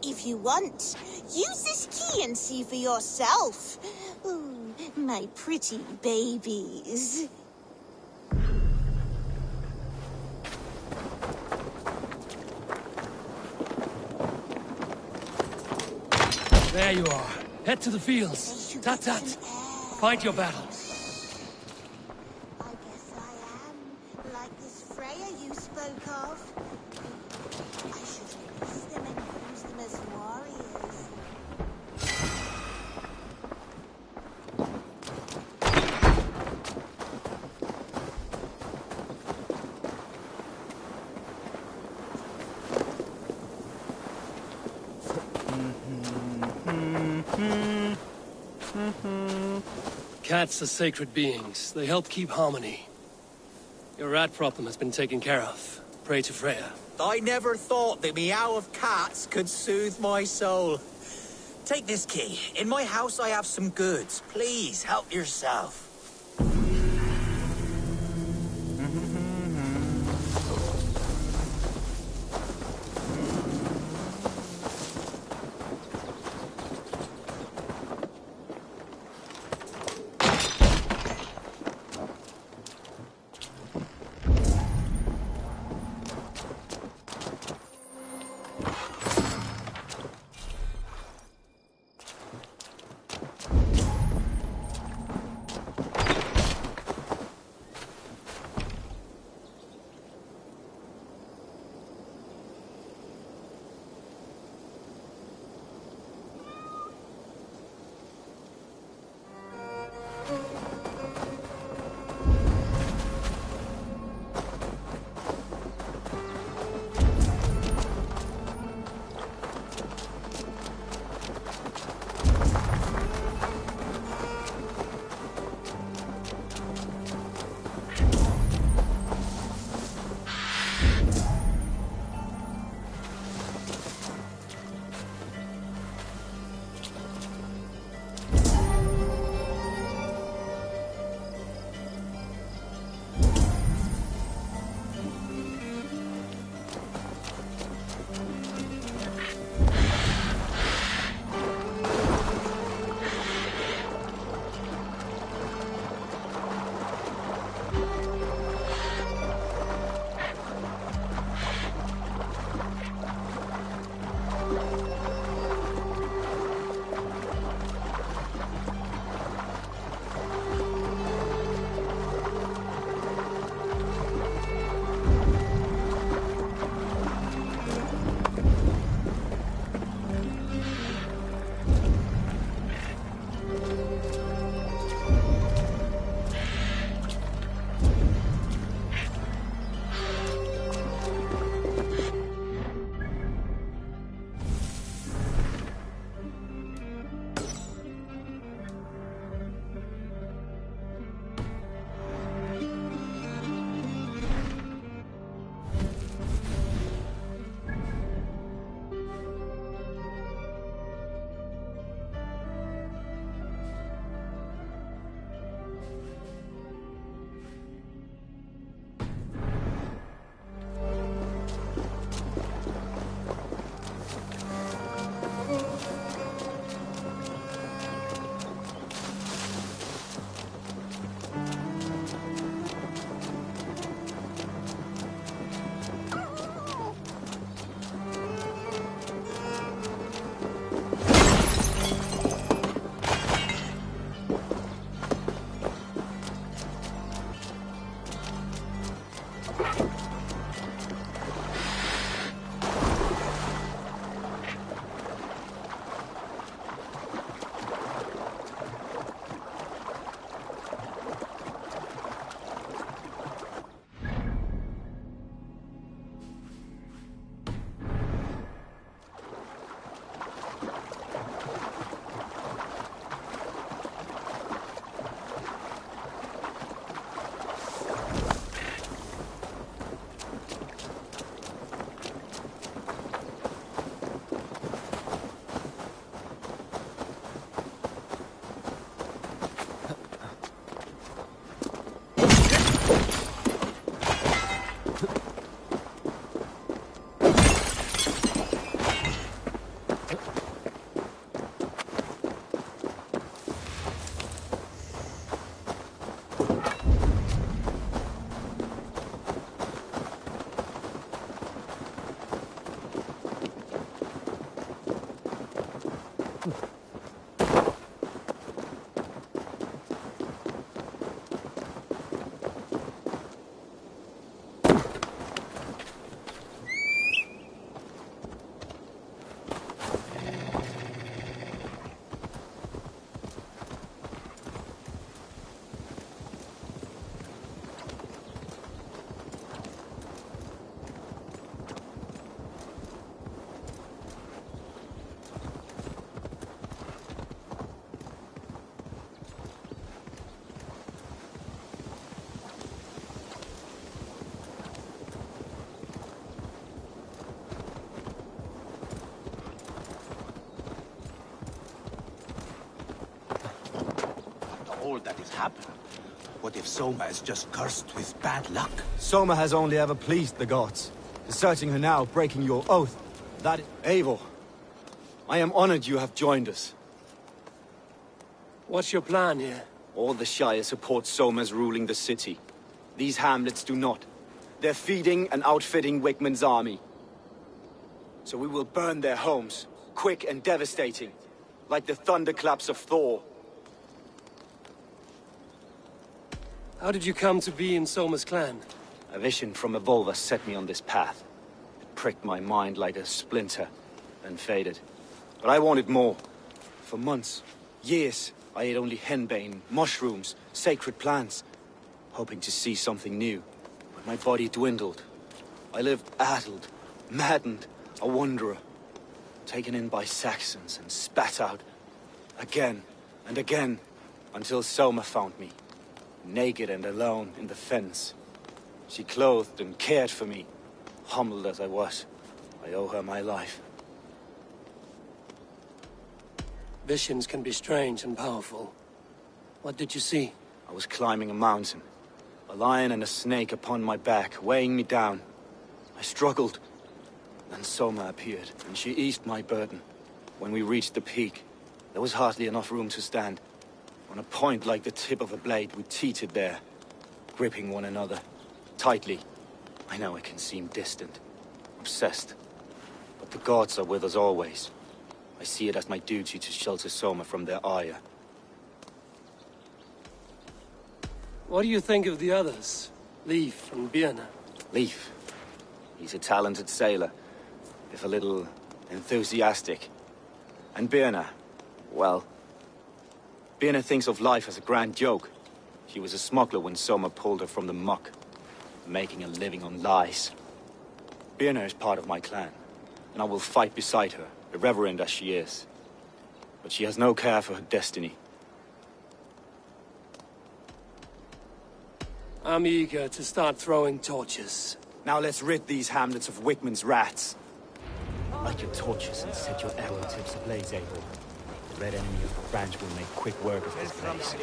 If you want, use this key and see for yourself. Ooh, my pretty babies.
There you are. Head to the fields. Tat-tat. Fight your battle.
I guess I am. Like this Freya you spoke of. I should release them and use them as warriors.
Cats are sacred beings. They help keep harmony. Your rat problem has been taken care of. Pray to Freya.
I never thought the meow of cats could soothe my soul. Take this key. In my house I have some goods. Please, help yourself.
All that has happened. What if Soma is just cursed with bad luck? Soma has only ever pleased the gods. Deserting her now, breaking your oath. That is... Eivor, I am honored you have joined us.
What's your plan here?
All the Shire support Soma's ruling the city. These hamlets do not. They're feeding and outfitting Wigmund's army. So we will burn their homes, quick and devastating, like the thunderclaps of Thor.
How did you come to be in Soma's clan?
A vision from Evolva set me on this path. It pricked my mind like a splinter, then faded. But I wanted more. For months, years, I ate only henbane, mushrooms, sacred plants, hoping to see something new. But my body dwindled. I lived addled, maddened, a wanderer, taken in by Saxons and spat out again and again, until Soma found me. Naked and alone in the fens. She clothed and cared for me. Humbled as I was, I owe her my life.
Visions can be strange and powerful. What did you see?
I was climbing a mountain. A lion and a snake upon my back, weighing me down. I struggled. Then Soma appeared, and she eased my burden. When we reached the peak, there was hardly enough room to stand. On a point like the tip of a blade, we teetered there, gripping one another, tightly. I know it can seem distant, obsessed, but the gods are with us always. I see it as my duty to shelter Soma from their ire.
What do you think of the others? Leif and Birna?
Leif. He's a talented sailor, if a little enthusiastic. And Birna, well... Birna thinks of life as a grand joke. She was a smuggler when Soma pulled her from the muck, making a living on lies. Birna is part of my clan, and I will fight beside her, irreverent as she is. But she has no care for her destiny.
I'm eager to start throwing torches.
Now let's rid these hamlets of Wigmund's rats. Light your torches and set your arrow tips ablaze, Eivor. The red enemy of the branch will make quick work of this place.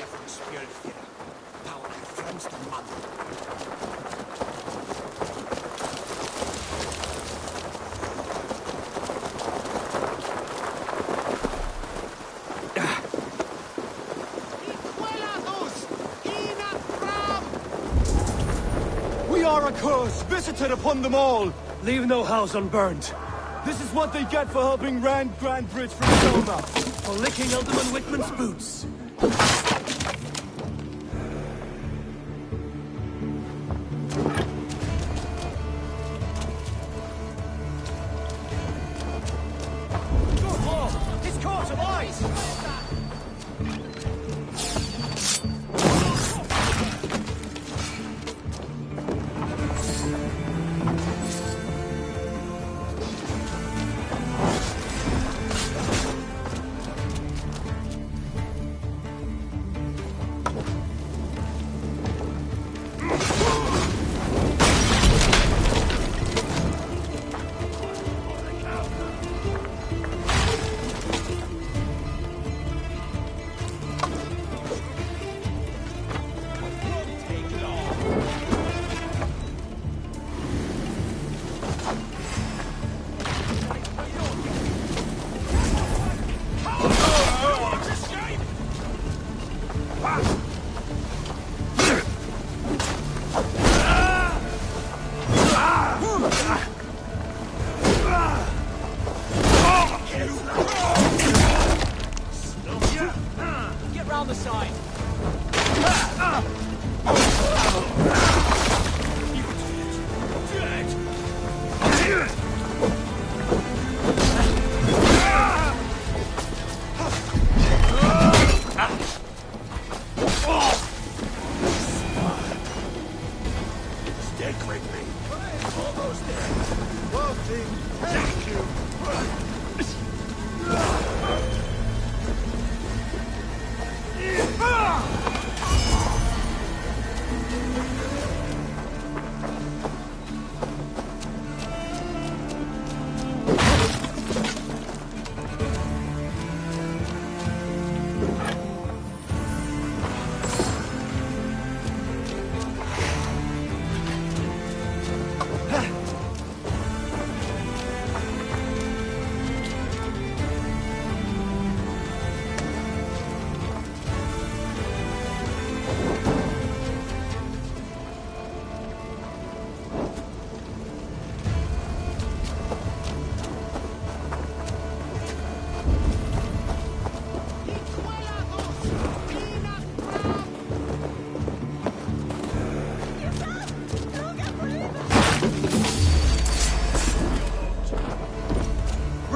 We are a curse visited upon them all!
Leave no house unburned.
This is what they get for helping Rand Grandbridge from Soma.
For licking Alderman Wigmund's boots.
His court of ice!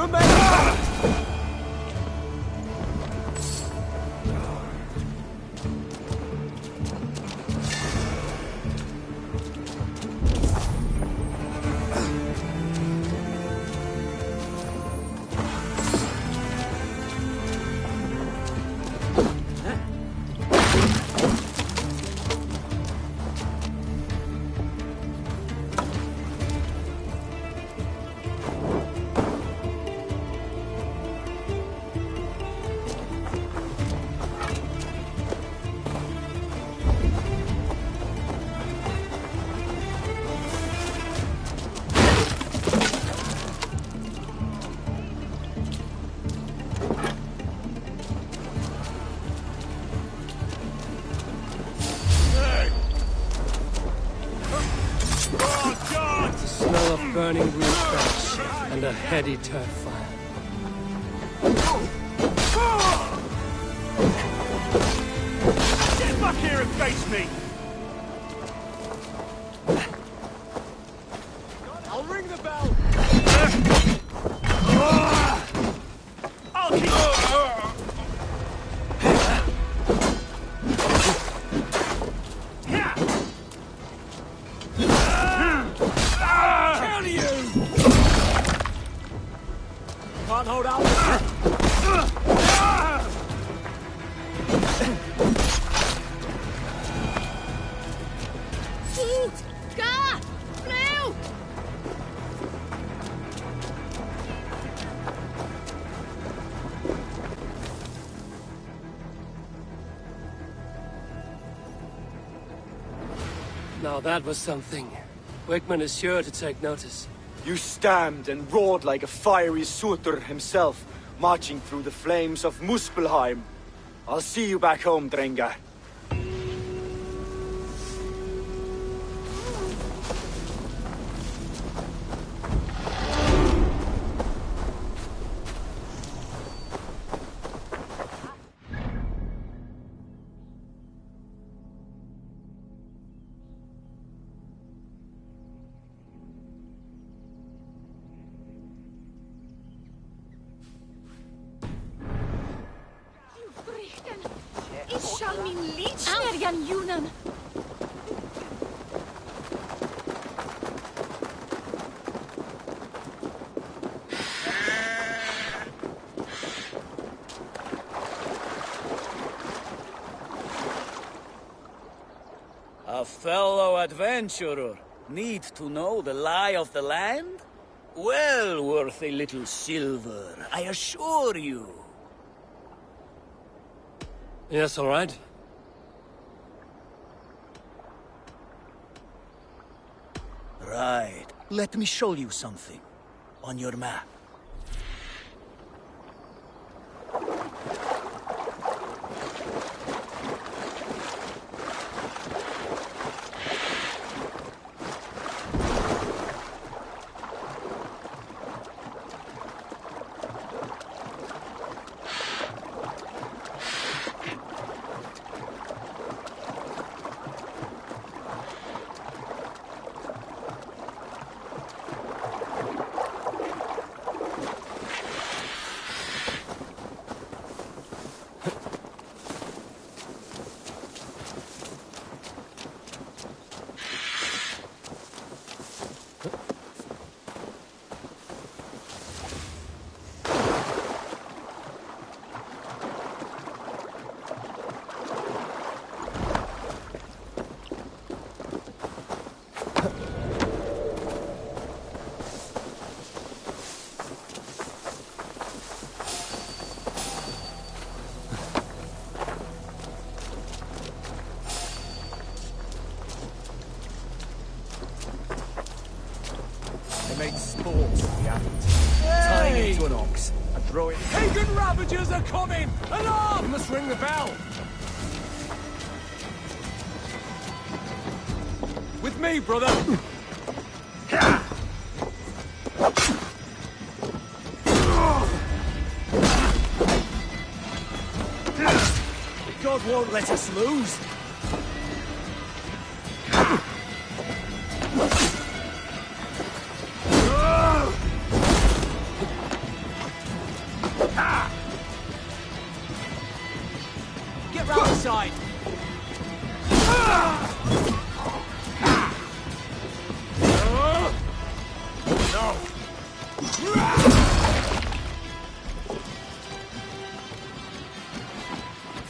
Remain!
Burning root thatch and a heady turf fire.
Get back here and face me! I'll ring the bell! I'll keep... Can't hold out.
Heat! Ga! Blue!
Now that was something. Wigmund is sure to take notice.
You stamped and roared like a fiery Surtur himself, marching through the flames of Muspelheim. I'll see you back home, Drenga.
A fellow adventurer need to know the lie of the land? Well worth a little silver, I assure you.
Yes, all right.
Right. Let me show you something. On your map.
They make sport of the ant, tying it to an ox and throwing... Pagan Ravagers are coming! Alarm!
We must ring the bell.
With me, brother! God won't let us lose.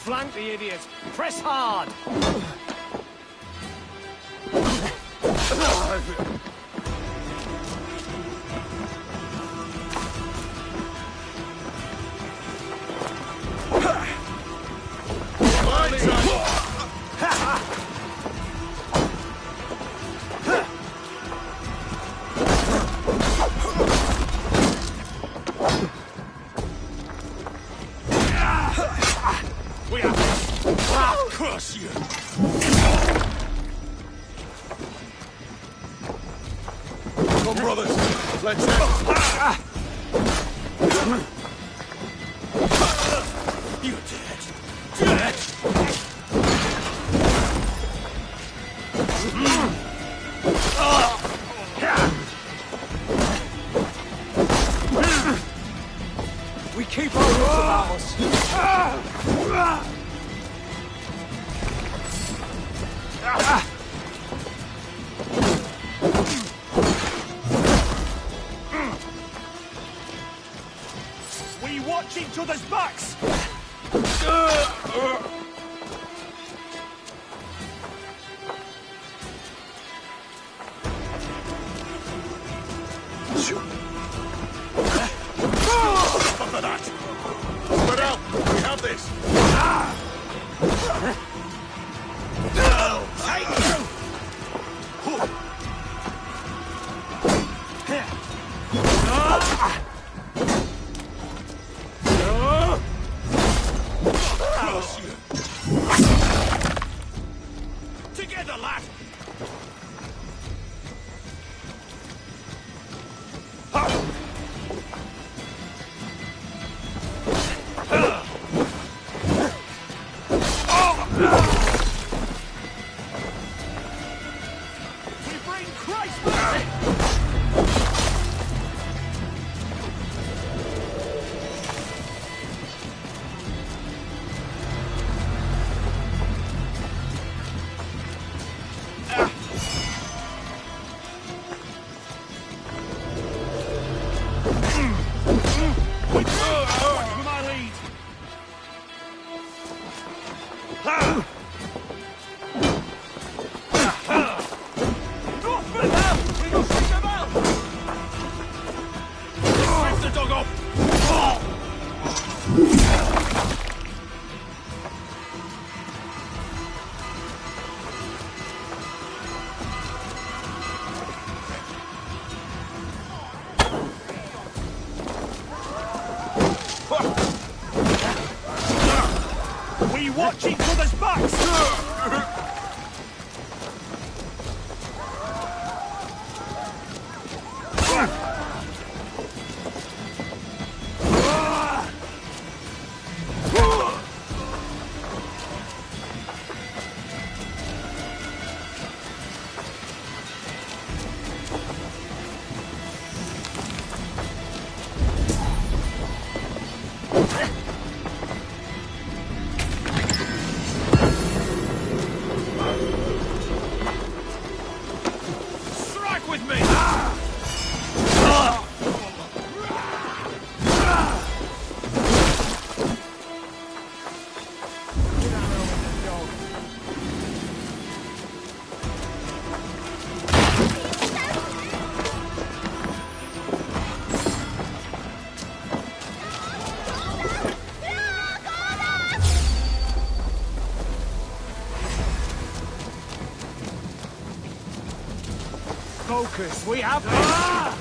Flank the idiot! Press hard!
We have this! I'll curse you! Come, brothers, let's end. You're dead. Dead!
We keep our wits about us.
We watch each other's backs! For that! Spread out! We have this! Take you! Curse you! Together, lad! We bring Christ with it! With my lead! Northman! We must ring the bell! Strip the dog off! We watch each other's backs! Strike with me!
Focus, we have this!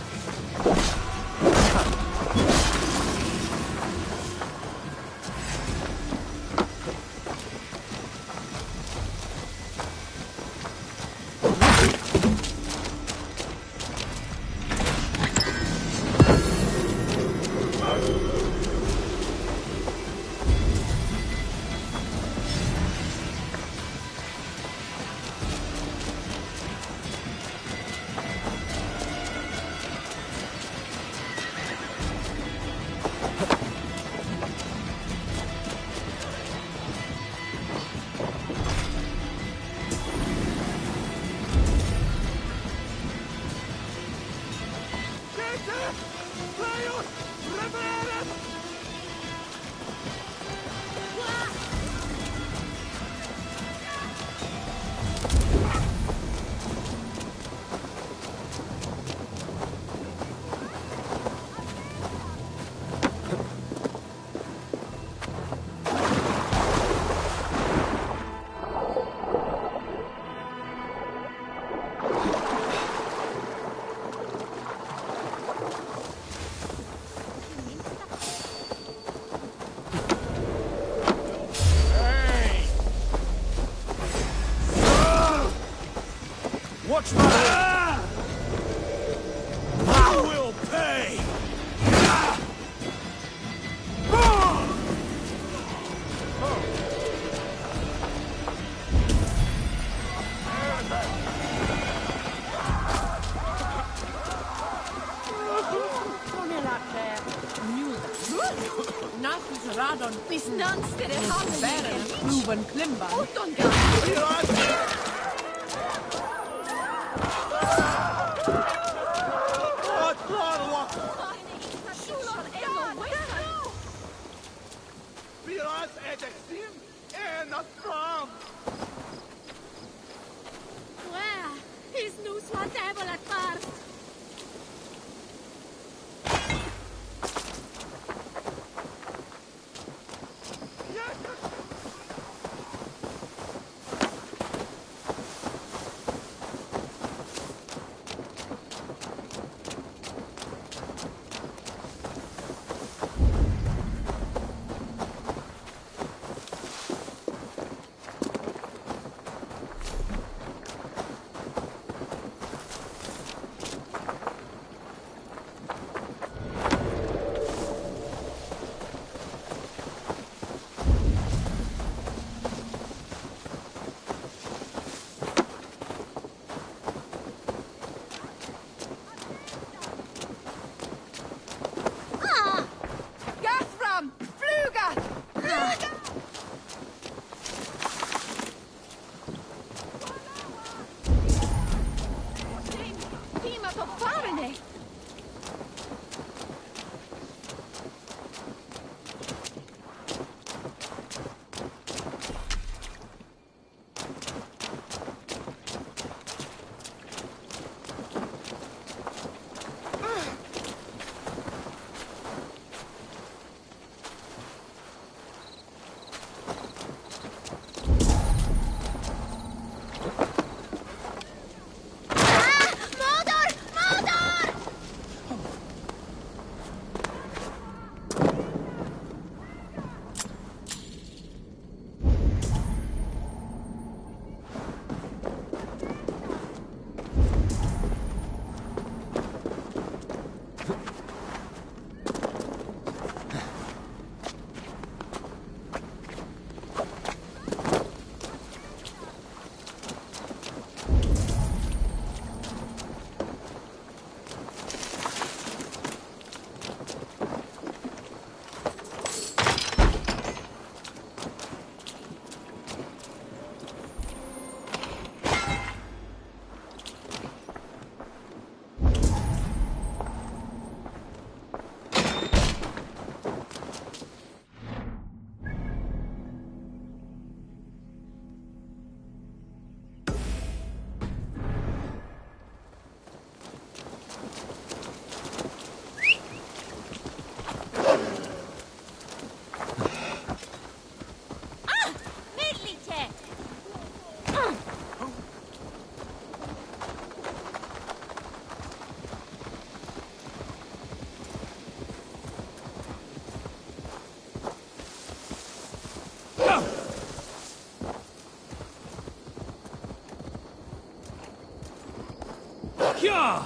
much money! You will pay!
Bis nanskere handlingen.
Proven klimba.
Where is nu whatever at first?
Yeah!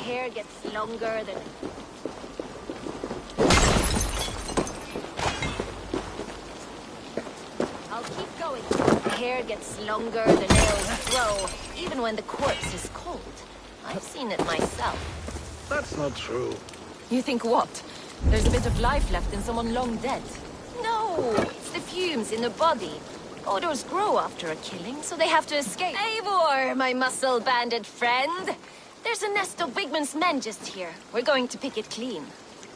Hair gets longer than... I'll keep going. The hair gets longer, the nails grow, even when the corpse is cold. I've seen it myself.
That's not true.
You think what? There's a bit of life left in someone long dead. No, it's the fumes in the body. Odors grow after a killing, so they have to escape. Eivor, my muscle-banded friend! There's a nest of Wigman's men just here. We're going to pick it clean.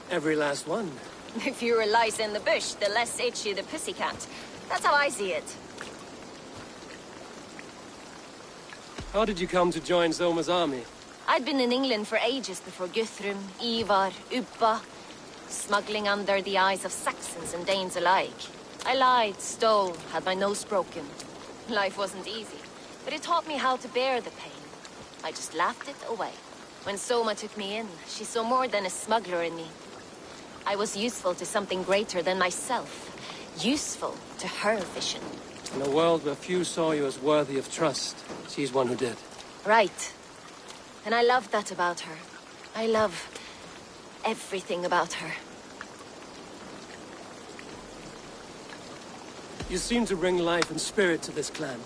Every last one.
The fewer lice in the bush, the less itchy the pussycat. That's how I see it.
How did you come to join Zoma's army?
I'd been in England for ages before Guthrum, Ivar, Ubba, smuggling under the eyes of Saxons and Danes alike. I lied, stole, had my nose broken. Life wasn't easy, but it taught me how to bear the pain. I just laughed it away. When Soma took me in, she saw more than a smuggler in me. I was useful to something greater than myself. Useful to her vision.
In a world where few saw you as worthy of trust, she's one who did.
Right. And I love that about her. I love everything about her.
You seem to bring life and spirit to this clan.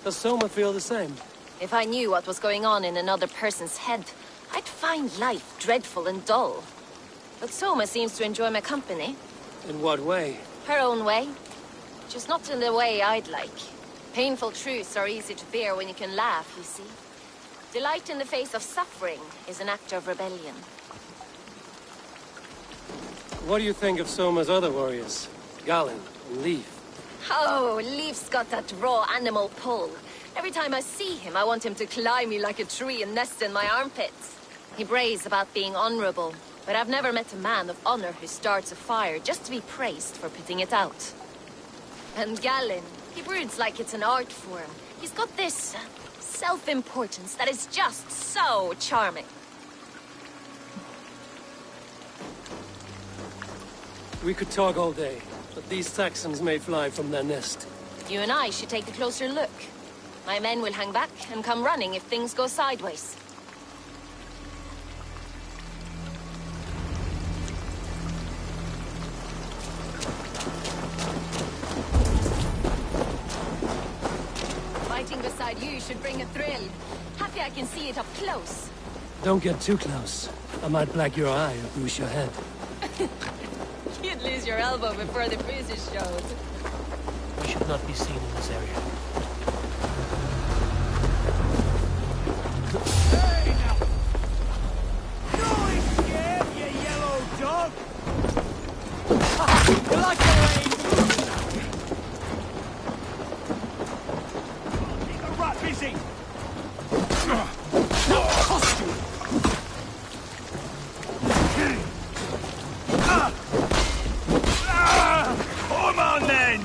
Does Soma feel the same?
If I knew what was going on in another person's head, I'd find life dreadful and dull. But Soma seems to enjoy my company.
In what way?
Her own way. Just not in the way I'd like. Painful truths are easy to bear when you can laugh, you see. Delight in the face of suffering is an act of rebellion.
What do you think of Soma's other warriors? Galen and Leaf?
Oh, Leaf's got that raw animal pull. Every time I see him, I want him to climb me like a tree and nest in my armpits. He brays about being honorable, but I've never met a man of honor who starts a fire just to be praised for putting it out. And Galen, he broods like it's an art form. He's got this self-importance that is just so charming.
We could talk all day, but these Saxons may fly from their nest.
You and I should take a closer look. My men will hang back and come running if things go sideways. Fighting beside you should bring a thrill. Happy I can see it up close.
Don't get too close. I might black your eye or bruise your head.
You'd lose your elbow before the bruises showed.
We should not be seen in this area.
Hey, now! Don't scared, you yellow dog! You like the rain? Keep the rat busy! Costume! Come on, then!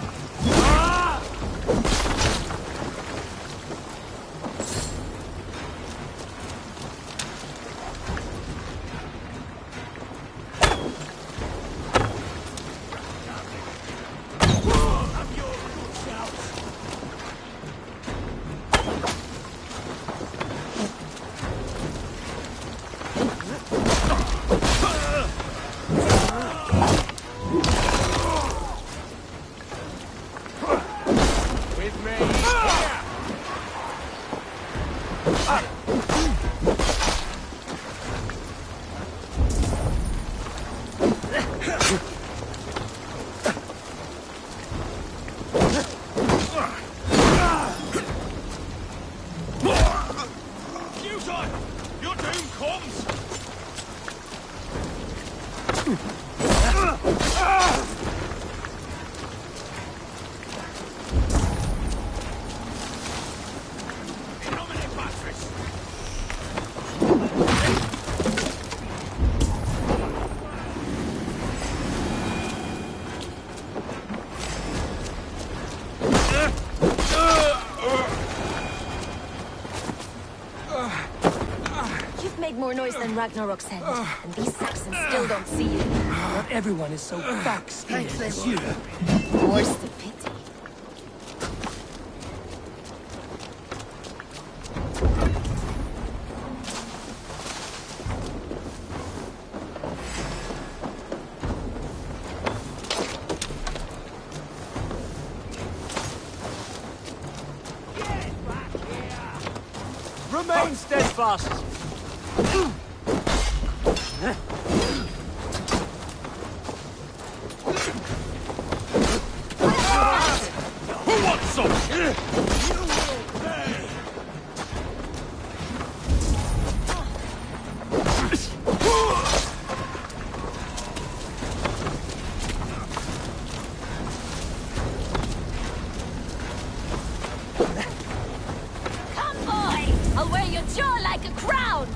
Your doom comes!
More noise than Ragnarok's end, and these Saxons still don't see you.
Not everyone is so back-scared as you.
More's the pity.
Remain steadfast! Who wants some? You will pay!
like a crown!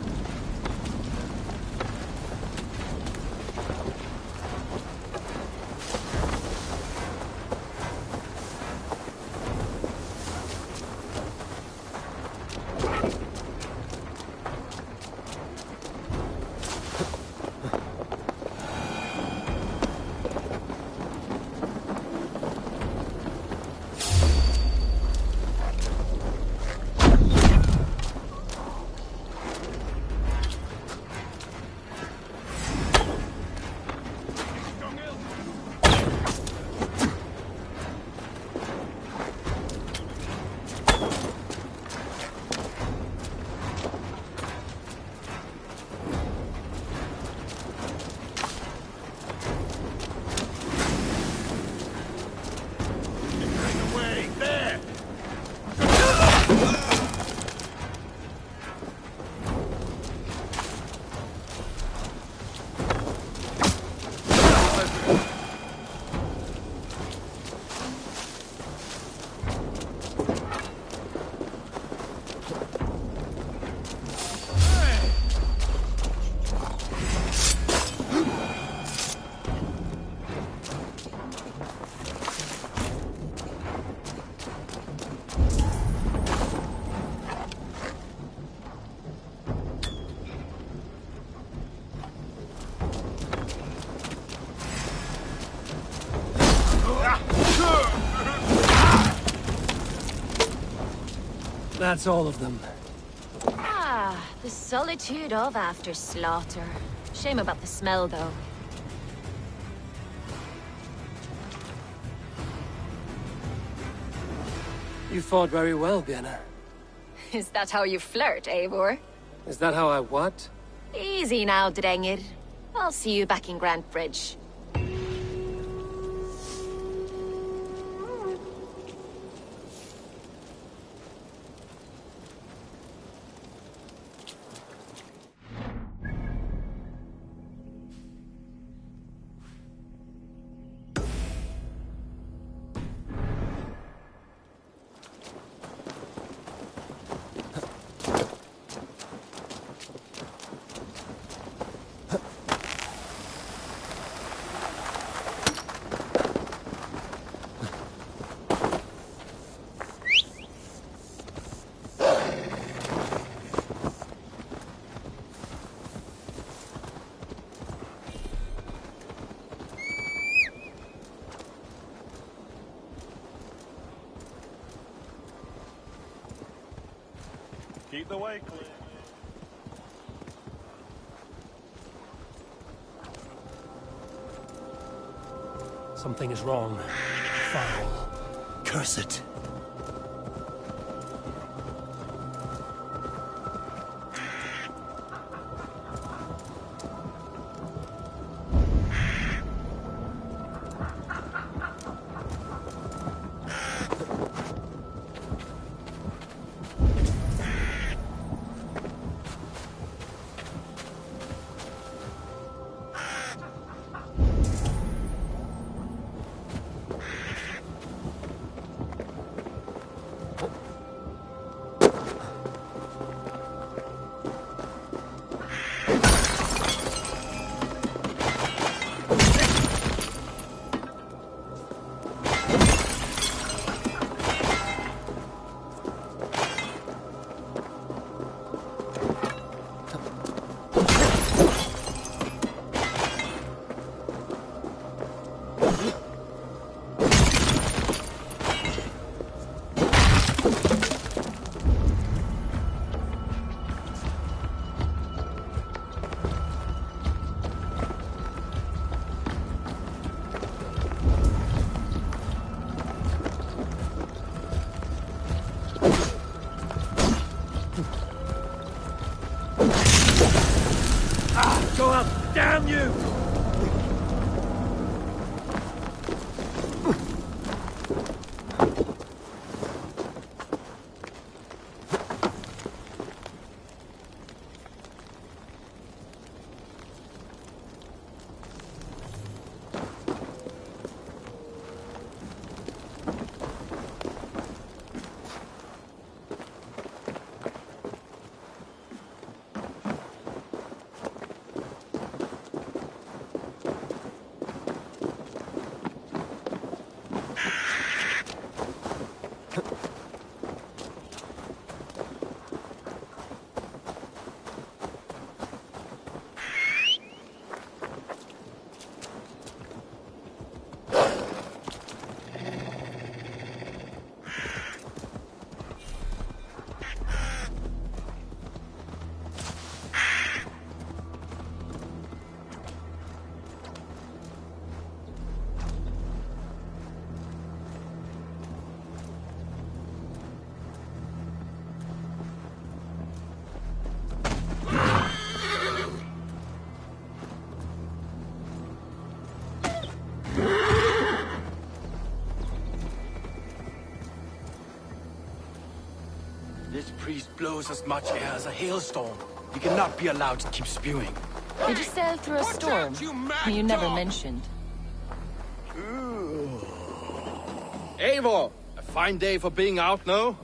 That's all of them.
Ah, the solitude of after slaughter. Shame about the smell, though.
You fought very well, Vienna.
Is that how you flirt, Eivor?
Is that how I what?
Easy now, Drengir. I'll see you back in Grand Bridge.
Keep the way clear.
Something is wrong. Foul. Curse it.
Go up! Damn you!
This priest blows as much air as a hailstorm. He cannot be allowed to keep spewing.
Did you sail through a storm? You never mentioned.
Eivor! A fine day for being out, no?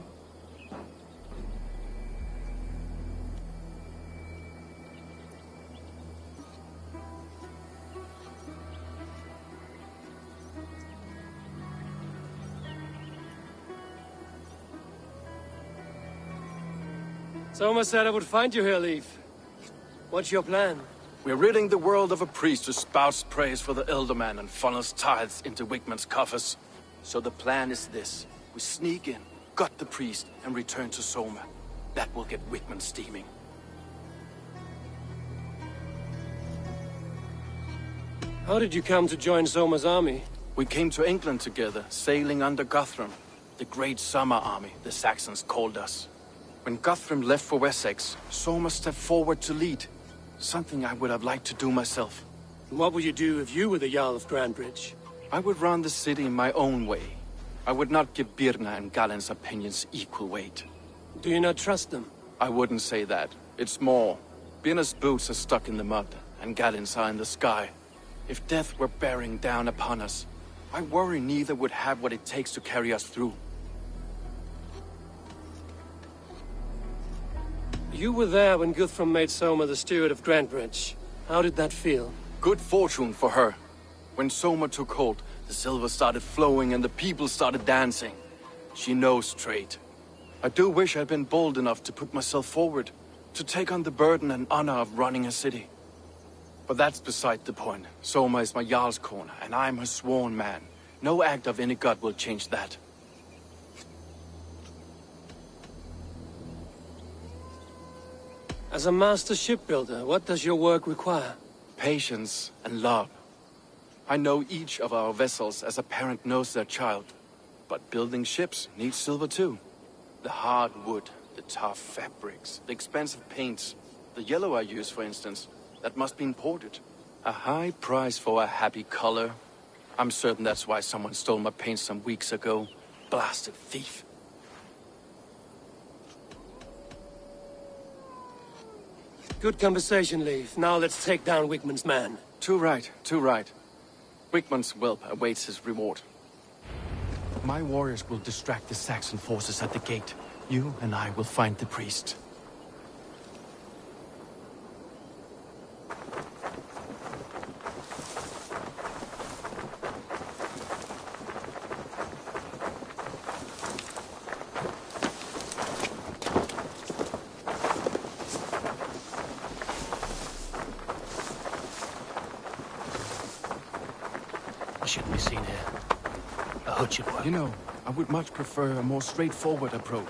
Soma said I would find you here, Leif. What's your plan?
We're ridding the world of a priest who spouts praise for the Elderman and funnels tithes into Wigmund's coffers. So the plan is this. We sneak in, gut the priest, and return to Soma. That will get Wigmund steaming.
How did you come to join Soma's army?
We came to England together, sailing under Guthrum. The Great Summer Army, the Saxons called us. When Guthrum left for Wessex, Soma stepped forward to lead. Something I would have liked to do myself.
What would you do if you were the Jarl of Grandbridge?
I would run the city in my own way. I would not give Birna and Galen's opinions equal weight.
Do you not trust them?
I wouldn't say that. It's more. Birna's boots are stuck in the mud, and Galen's are in the sky. If death were bearing down upon us, I worry neither would have what it takes to carry us through.
You were there when Guthrum made Soma the steward of Grandbridge. How did that feel?
Good fortune for her. When Soma took hold, the silver started flowing and the people started dancing. She knows trade. I do wish I'd been bold enough to put myself forward, to take on the burden and honor of running a city. But that's beside the point. Soma is my Jarl's corner, and I'm her sworn man. No act of any god will change that.
As a master shipbuilder, what does your work require?
Patience and love. I know each of our vessels as a parent knows their child. But building ships needs silver too. The hard wood, the tough fabrics, the expensive paints. The yellow I use, for instance, that must be imported. A high price for a happy color. I'm certain that's why someone stole my paint some weeks ago. Blasted thief.
Good conversation, Leif. Now let's take down Wigmund's man.
Too right, too right. Wigmund's whelp awaits his reward. My warriors will distract the Saxon forces at the gate. You and I will find the priest.
Shouldn't be seen here. A hut should work.
You know, I would much prefer a more straightforward approach.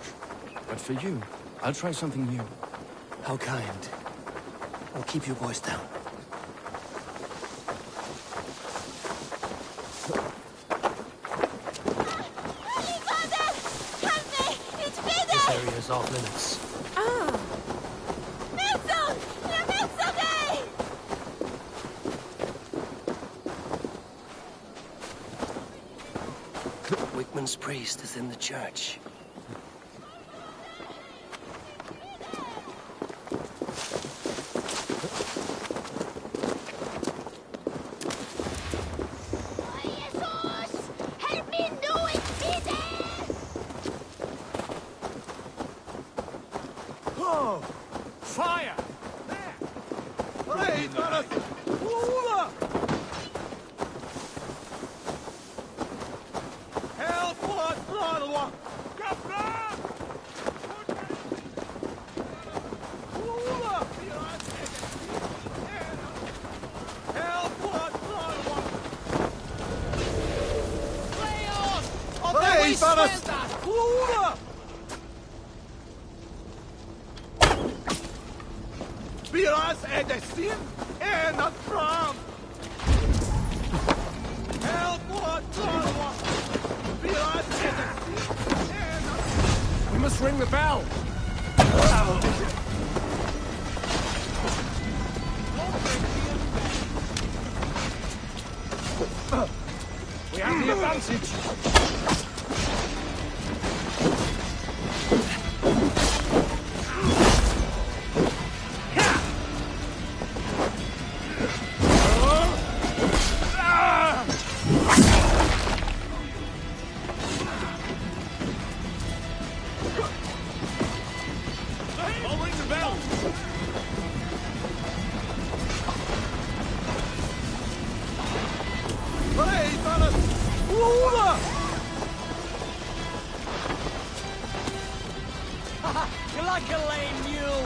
But for you, I'll try something new.
How kind. I'll keep your voice down.
Holy Father! Help me! It's Peter!
This area is off limits.
Nelson! You're Nelson!
Wigmund's priest is in the church.
Help me do it, Peter!
Oh! Fire! Hey, help what, little one! Come back! Help what, little one! Hey, Spiras är destin ända fram! Help what, little one! Spiras är destin ända fram!
We must ring the bell!
We have the advantage! You're like a lame mule.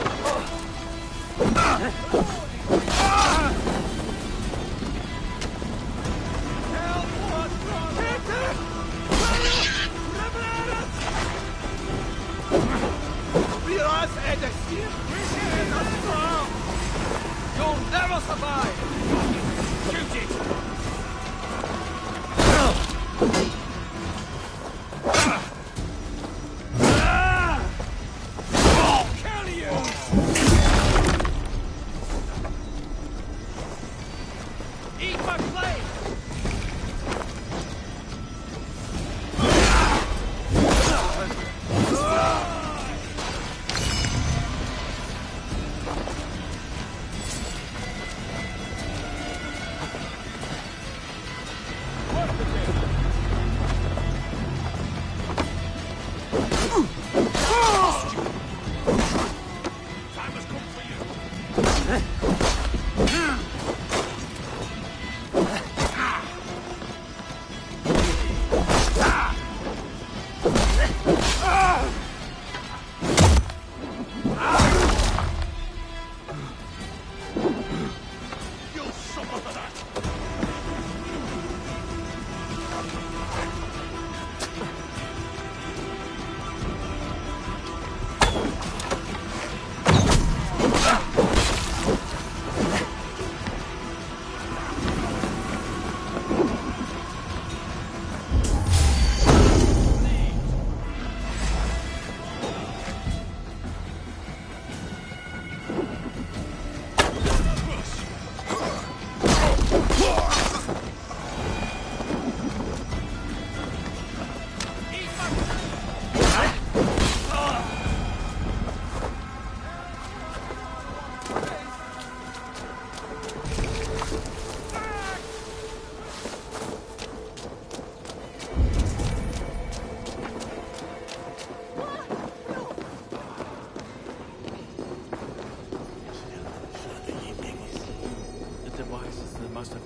You'll never survive! Shoot it! Kill you! Eat my flame!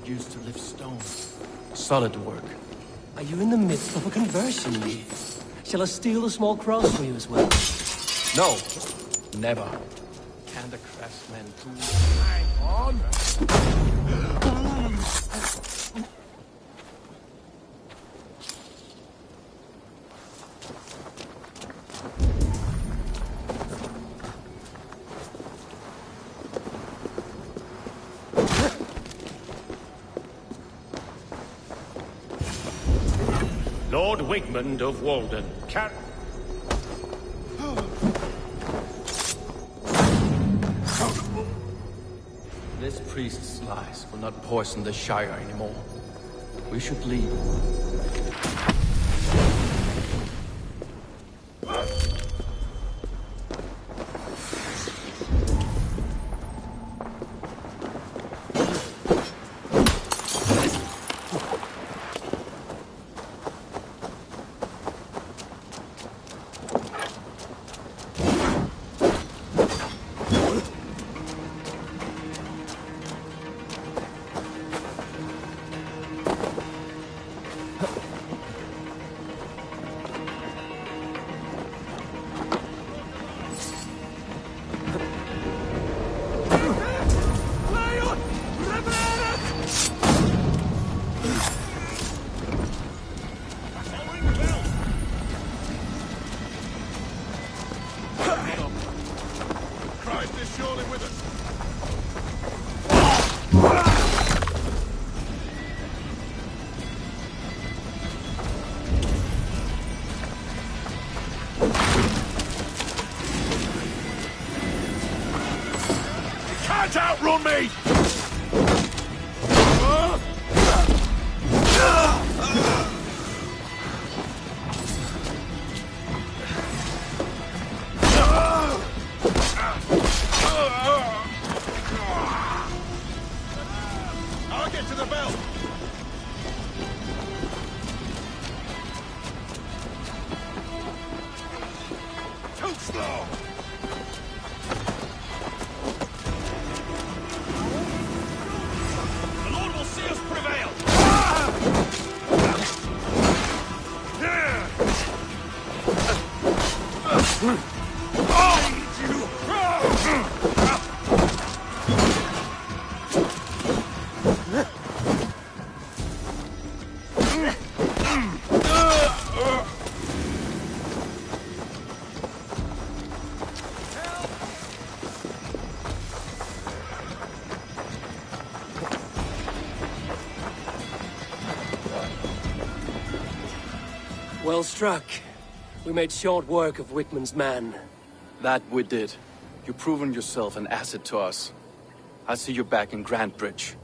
Used to lift stone. Solid work.
Are you in the midst of a conversion, Lee? Shall I steal the small cross for you as well?
No, never. Can the craftsmen hang on?
Lord Wigmund of Walden.
This priest's lies will not poison the Shire anymore. We should leave.
Can't outrun me! I'll get to the bell. Too slow. The Lord will see us prevail.
Well struck. We made short work of Wickman's man.
That we did. You've proven yourself an asset to us. I'll see you back in Grantbridge.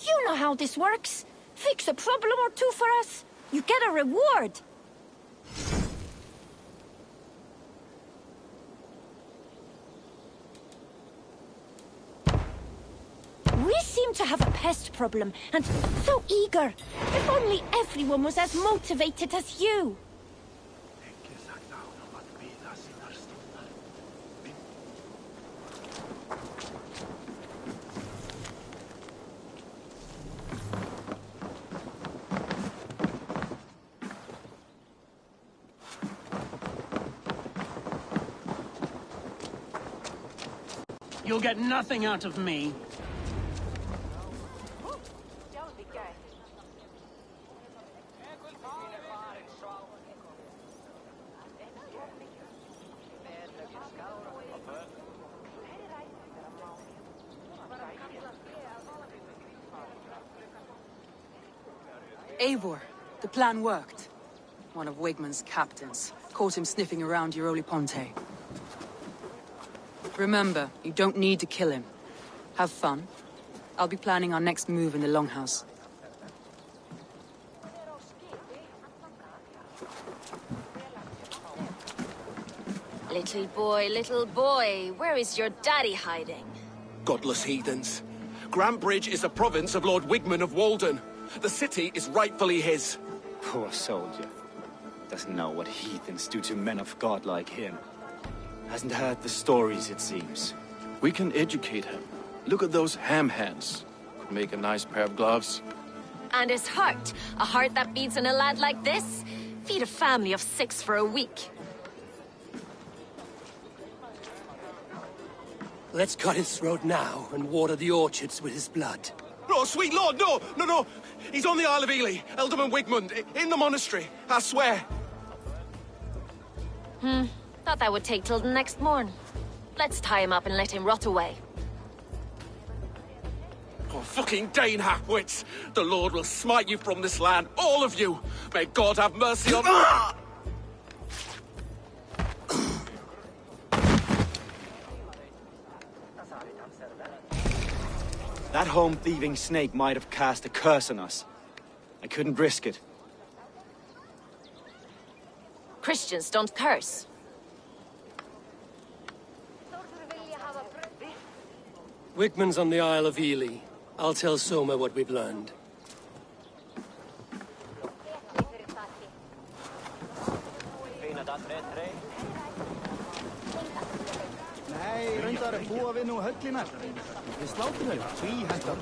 You know how this works. Fix a problem or two for us. You get a reward. We seem to have a pest problem, and so eager. If only everyone was as motivated as you.
You'll get nothing out of me.
Eivor, the plan worked. One of Wigmund's captains caught him sniffing around Euroli Ponte. Remember, you don't need to kill him. Have fun. I'll be planning our next move in the Longhouse.
Little boy, where is your daddy hiding?
Godless heathens. Grantbridge is a province of Lord Wigmund of Walden. The city is rightfully his.
Poor soldier. Doesn't know what heathens do to men of God like him. Hasn't heard the stories, it seems.
We can educate him. Look at those ham hands. Could make a nice pair of gloves.
And his heart. A heart that beats in a lad like this? Feed a family of 6 for a week.
Let's cut his throat now and water the orchards with his blood.
Oh, sweet lord, no, no, no. He's on the Isle of Ely, Ealdorman Wigmund, in the monastery, I swear.
Thought that would take till the next morn. Let's tie him up and let him rot away.
Oh, fucking Dane half-wits. The Lord will smite you from this land, all of you. May God have mercy on...
That home-thieving snake might have cast a curse on us. I couldn't risk it.
Christians don't curse.
Wigmund's on the Isle of Ely. I'll tell Soma what we've learned.
Nei, reyndar búa við nú höllinar. Við slátum þau, tvíhentar.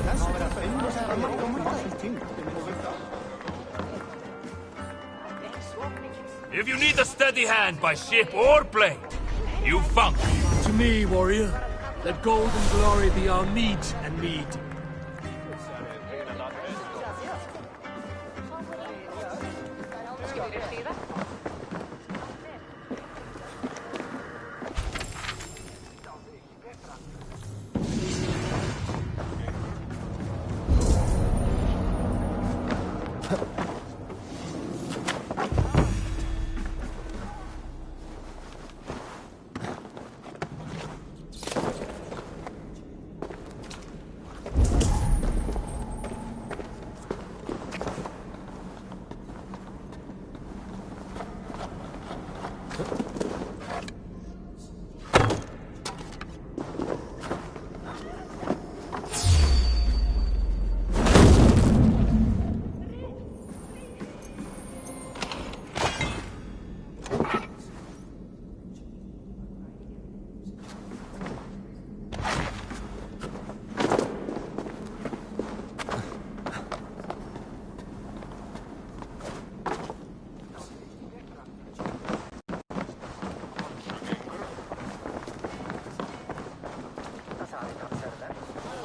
Þess vegna finnur þær að marka margum ting.
If you need a steady hand by ship or plane, you found me.
To me, warrior, let gold and glory be our meat and mead.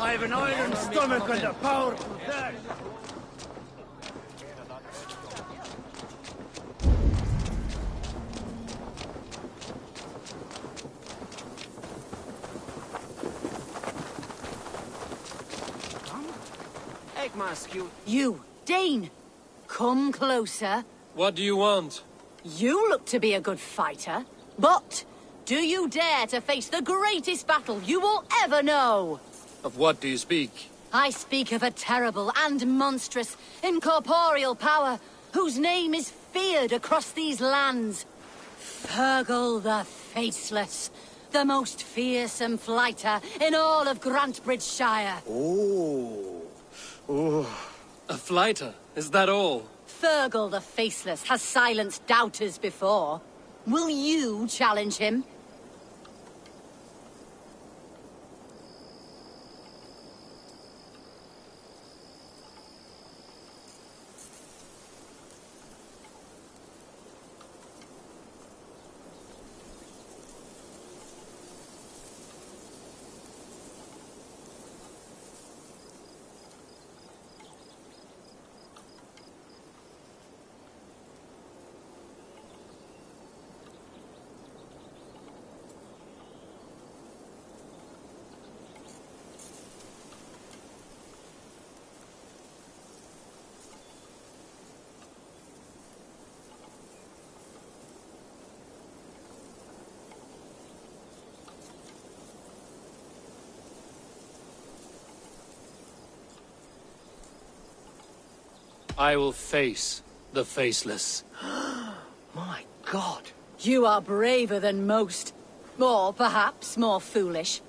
I have an iron stomach and a powerful dash.
You, Dane! Come closer.
What do you want?
You look to be a good fighter, but do you dare to face the greatest battle you will ever know?
Of what do you speak?
I speak of a terrible and monstrous, incorporeal power, whose name is feared across these lands. Fergal the Faceless, the most fearsome fighter in all of Grantbridgeshire.
A fighter? Is that all?
Fergal the Faceless has silenced doubters before. Will you challenge him?
I will face the faceless.
My God. You are braver than most. Or perhaps more foolish.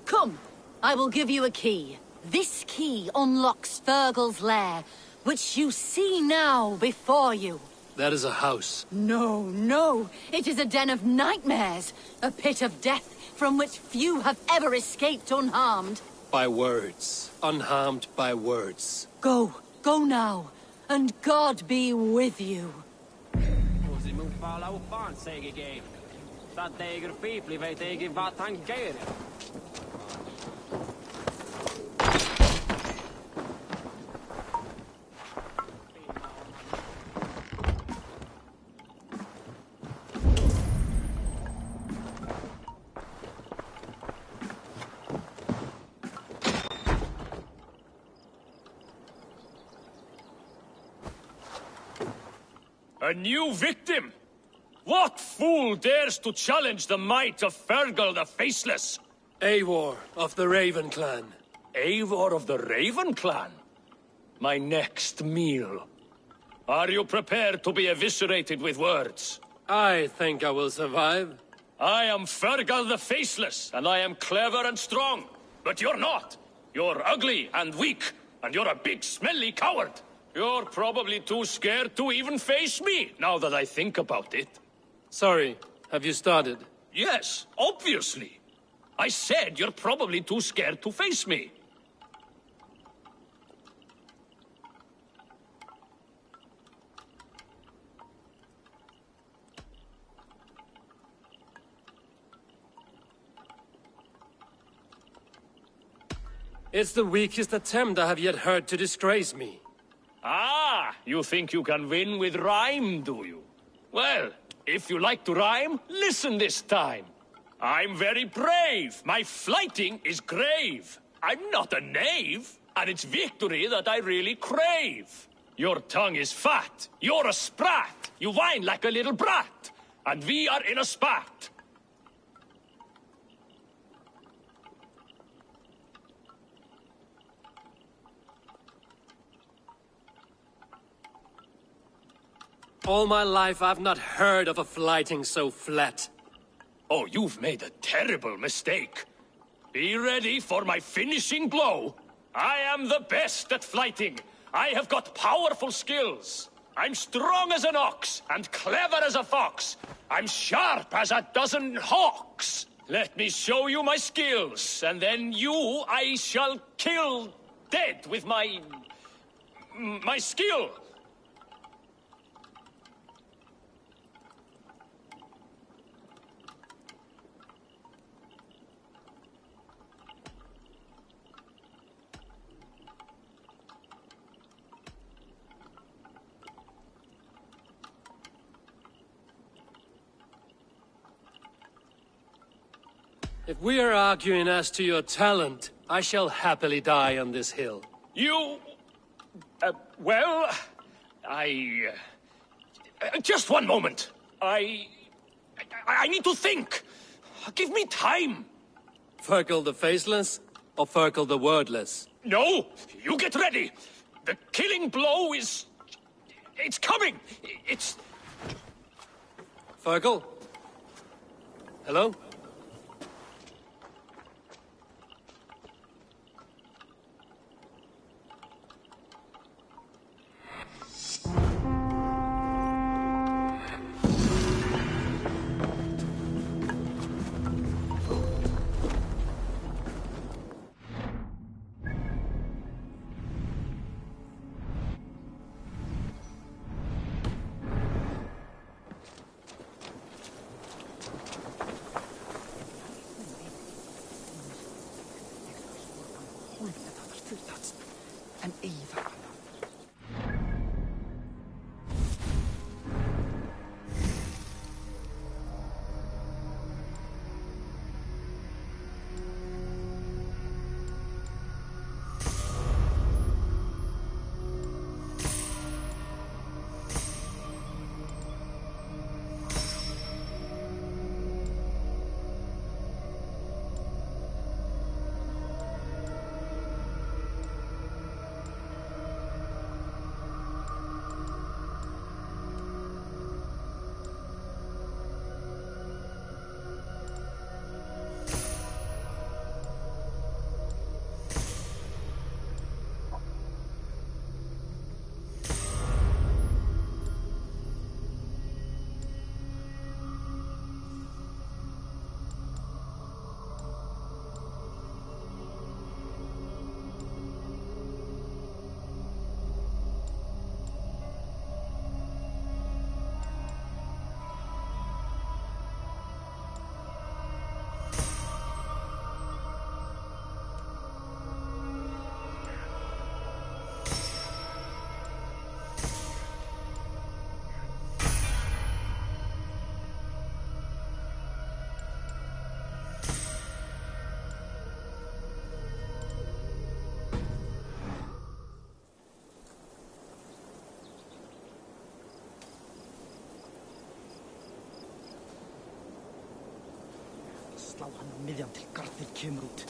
Come, I will give you a key. This key unlocks Fergal's lair, which you see now before you.
That is a house.
No, no. It is a den of nightmares. A pit of death from which few have ever escaped unharmed.
By words. Unharmed by words.
Go. Go now. And God be with you.
A new victim? What fool dares to challenge the might of Fergal the Faceless?
Eivor of the Raven Clan.
Eivor of the Raven Clan? My next meal. Are you prepared to be eviscerated with words?
I think I will survive.
I am Fergal the Faceless, and I am clever and strong. But you're not. You're ugly and weak, and you're a big smelly coward. You're probably too scared to even face me, now that I think about it.
Sorry, have you started?
Yes, obviously. I said you're probably too scared to face me.
It's the weakest attempt I have yet heard to disgrace me.
Ah, you think you can win with rhyme, do you? Well, if you like to rhyme, listen this time. I'm very brave. My flighting is grave. I'm not a knave, and it's victory that I really crave. Your tongue is fat. You're a sprat. You whine like a little brat. And we are in a spat.
All my life I've not heard of a flighting so flat.
Oh, you've made a terrible mistake. Be ready for my finishing blow. I am the best at flighting. I have got powerful skills. I'm strong as an ox and clever as a fox. I'm sharp as a dozen hawks. Let me show you my skills, and then you I shall kill dead with my skill.
If we are arguing as to your talent, I shall happily die on this hill.
You... well... just one moment. I need to think. Give me time.
Fergal the Faceless or Fergal the Wordless?
No! You get ready! The killing blow is... it's coming! It's...
Fergal? Hello?
slá hann á miðjan til garðir kemur út.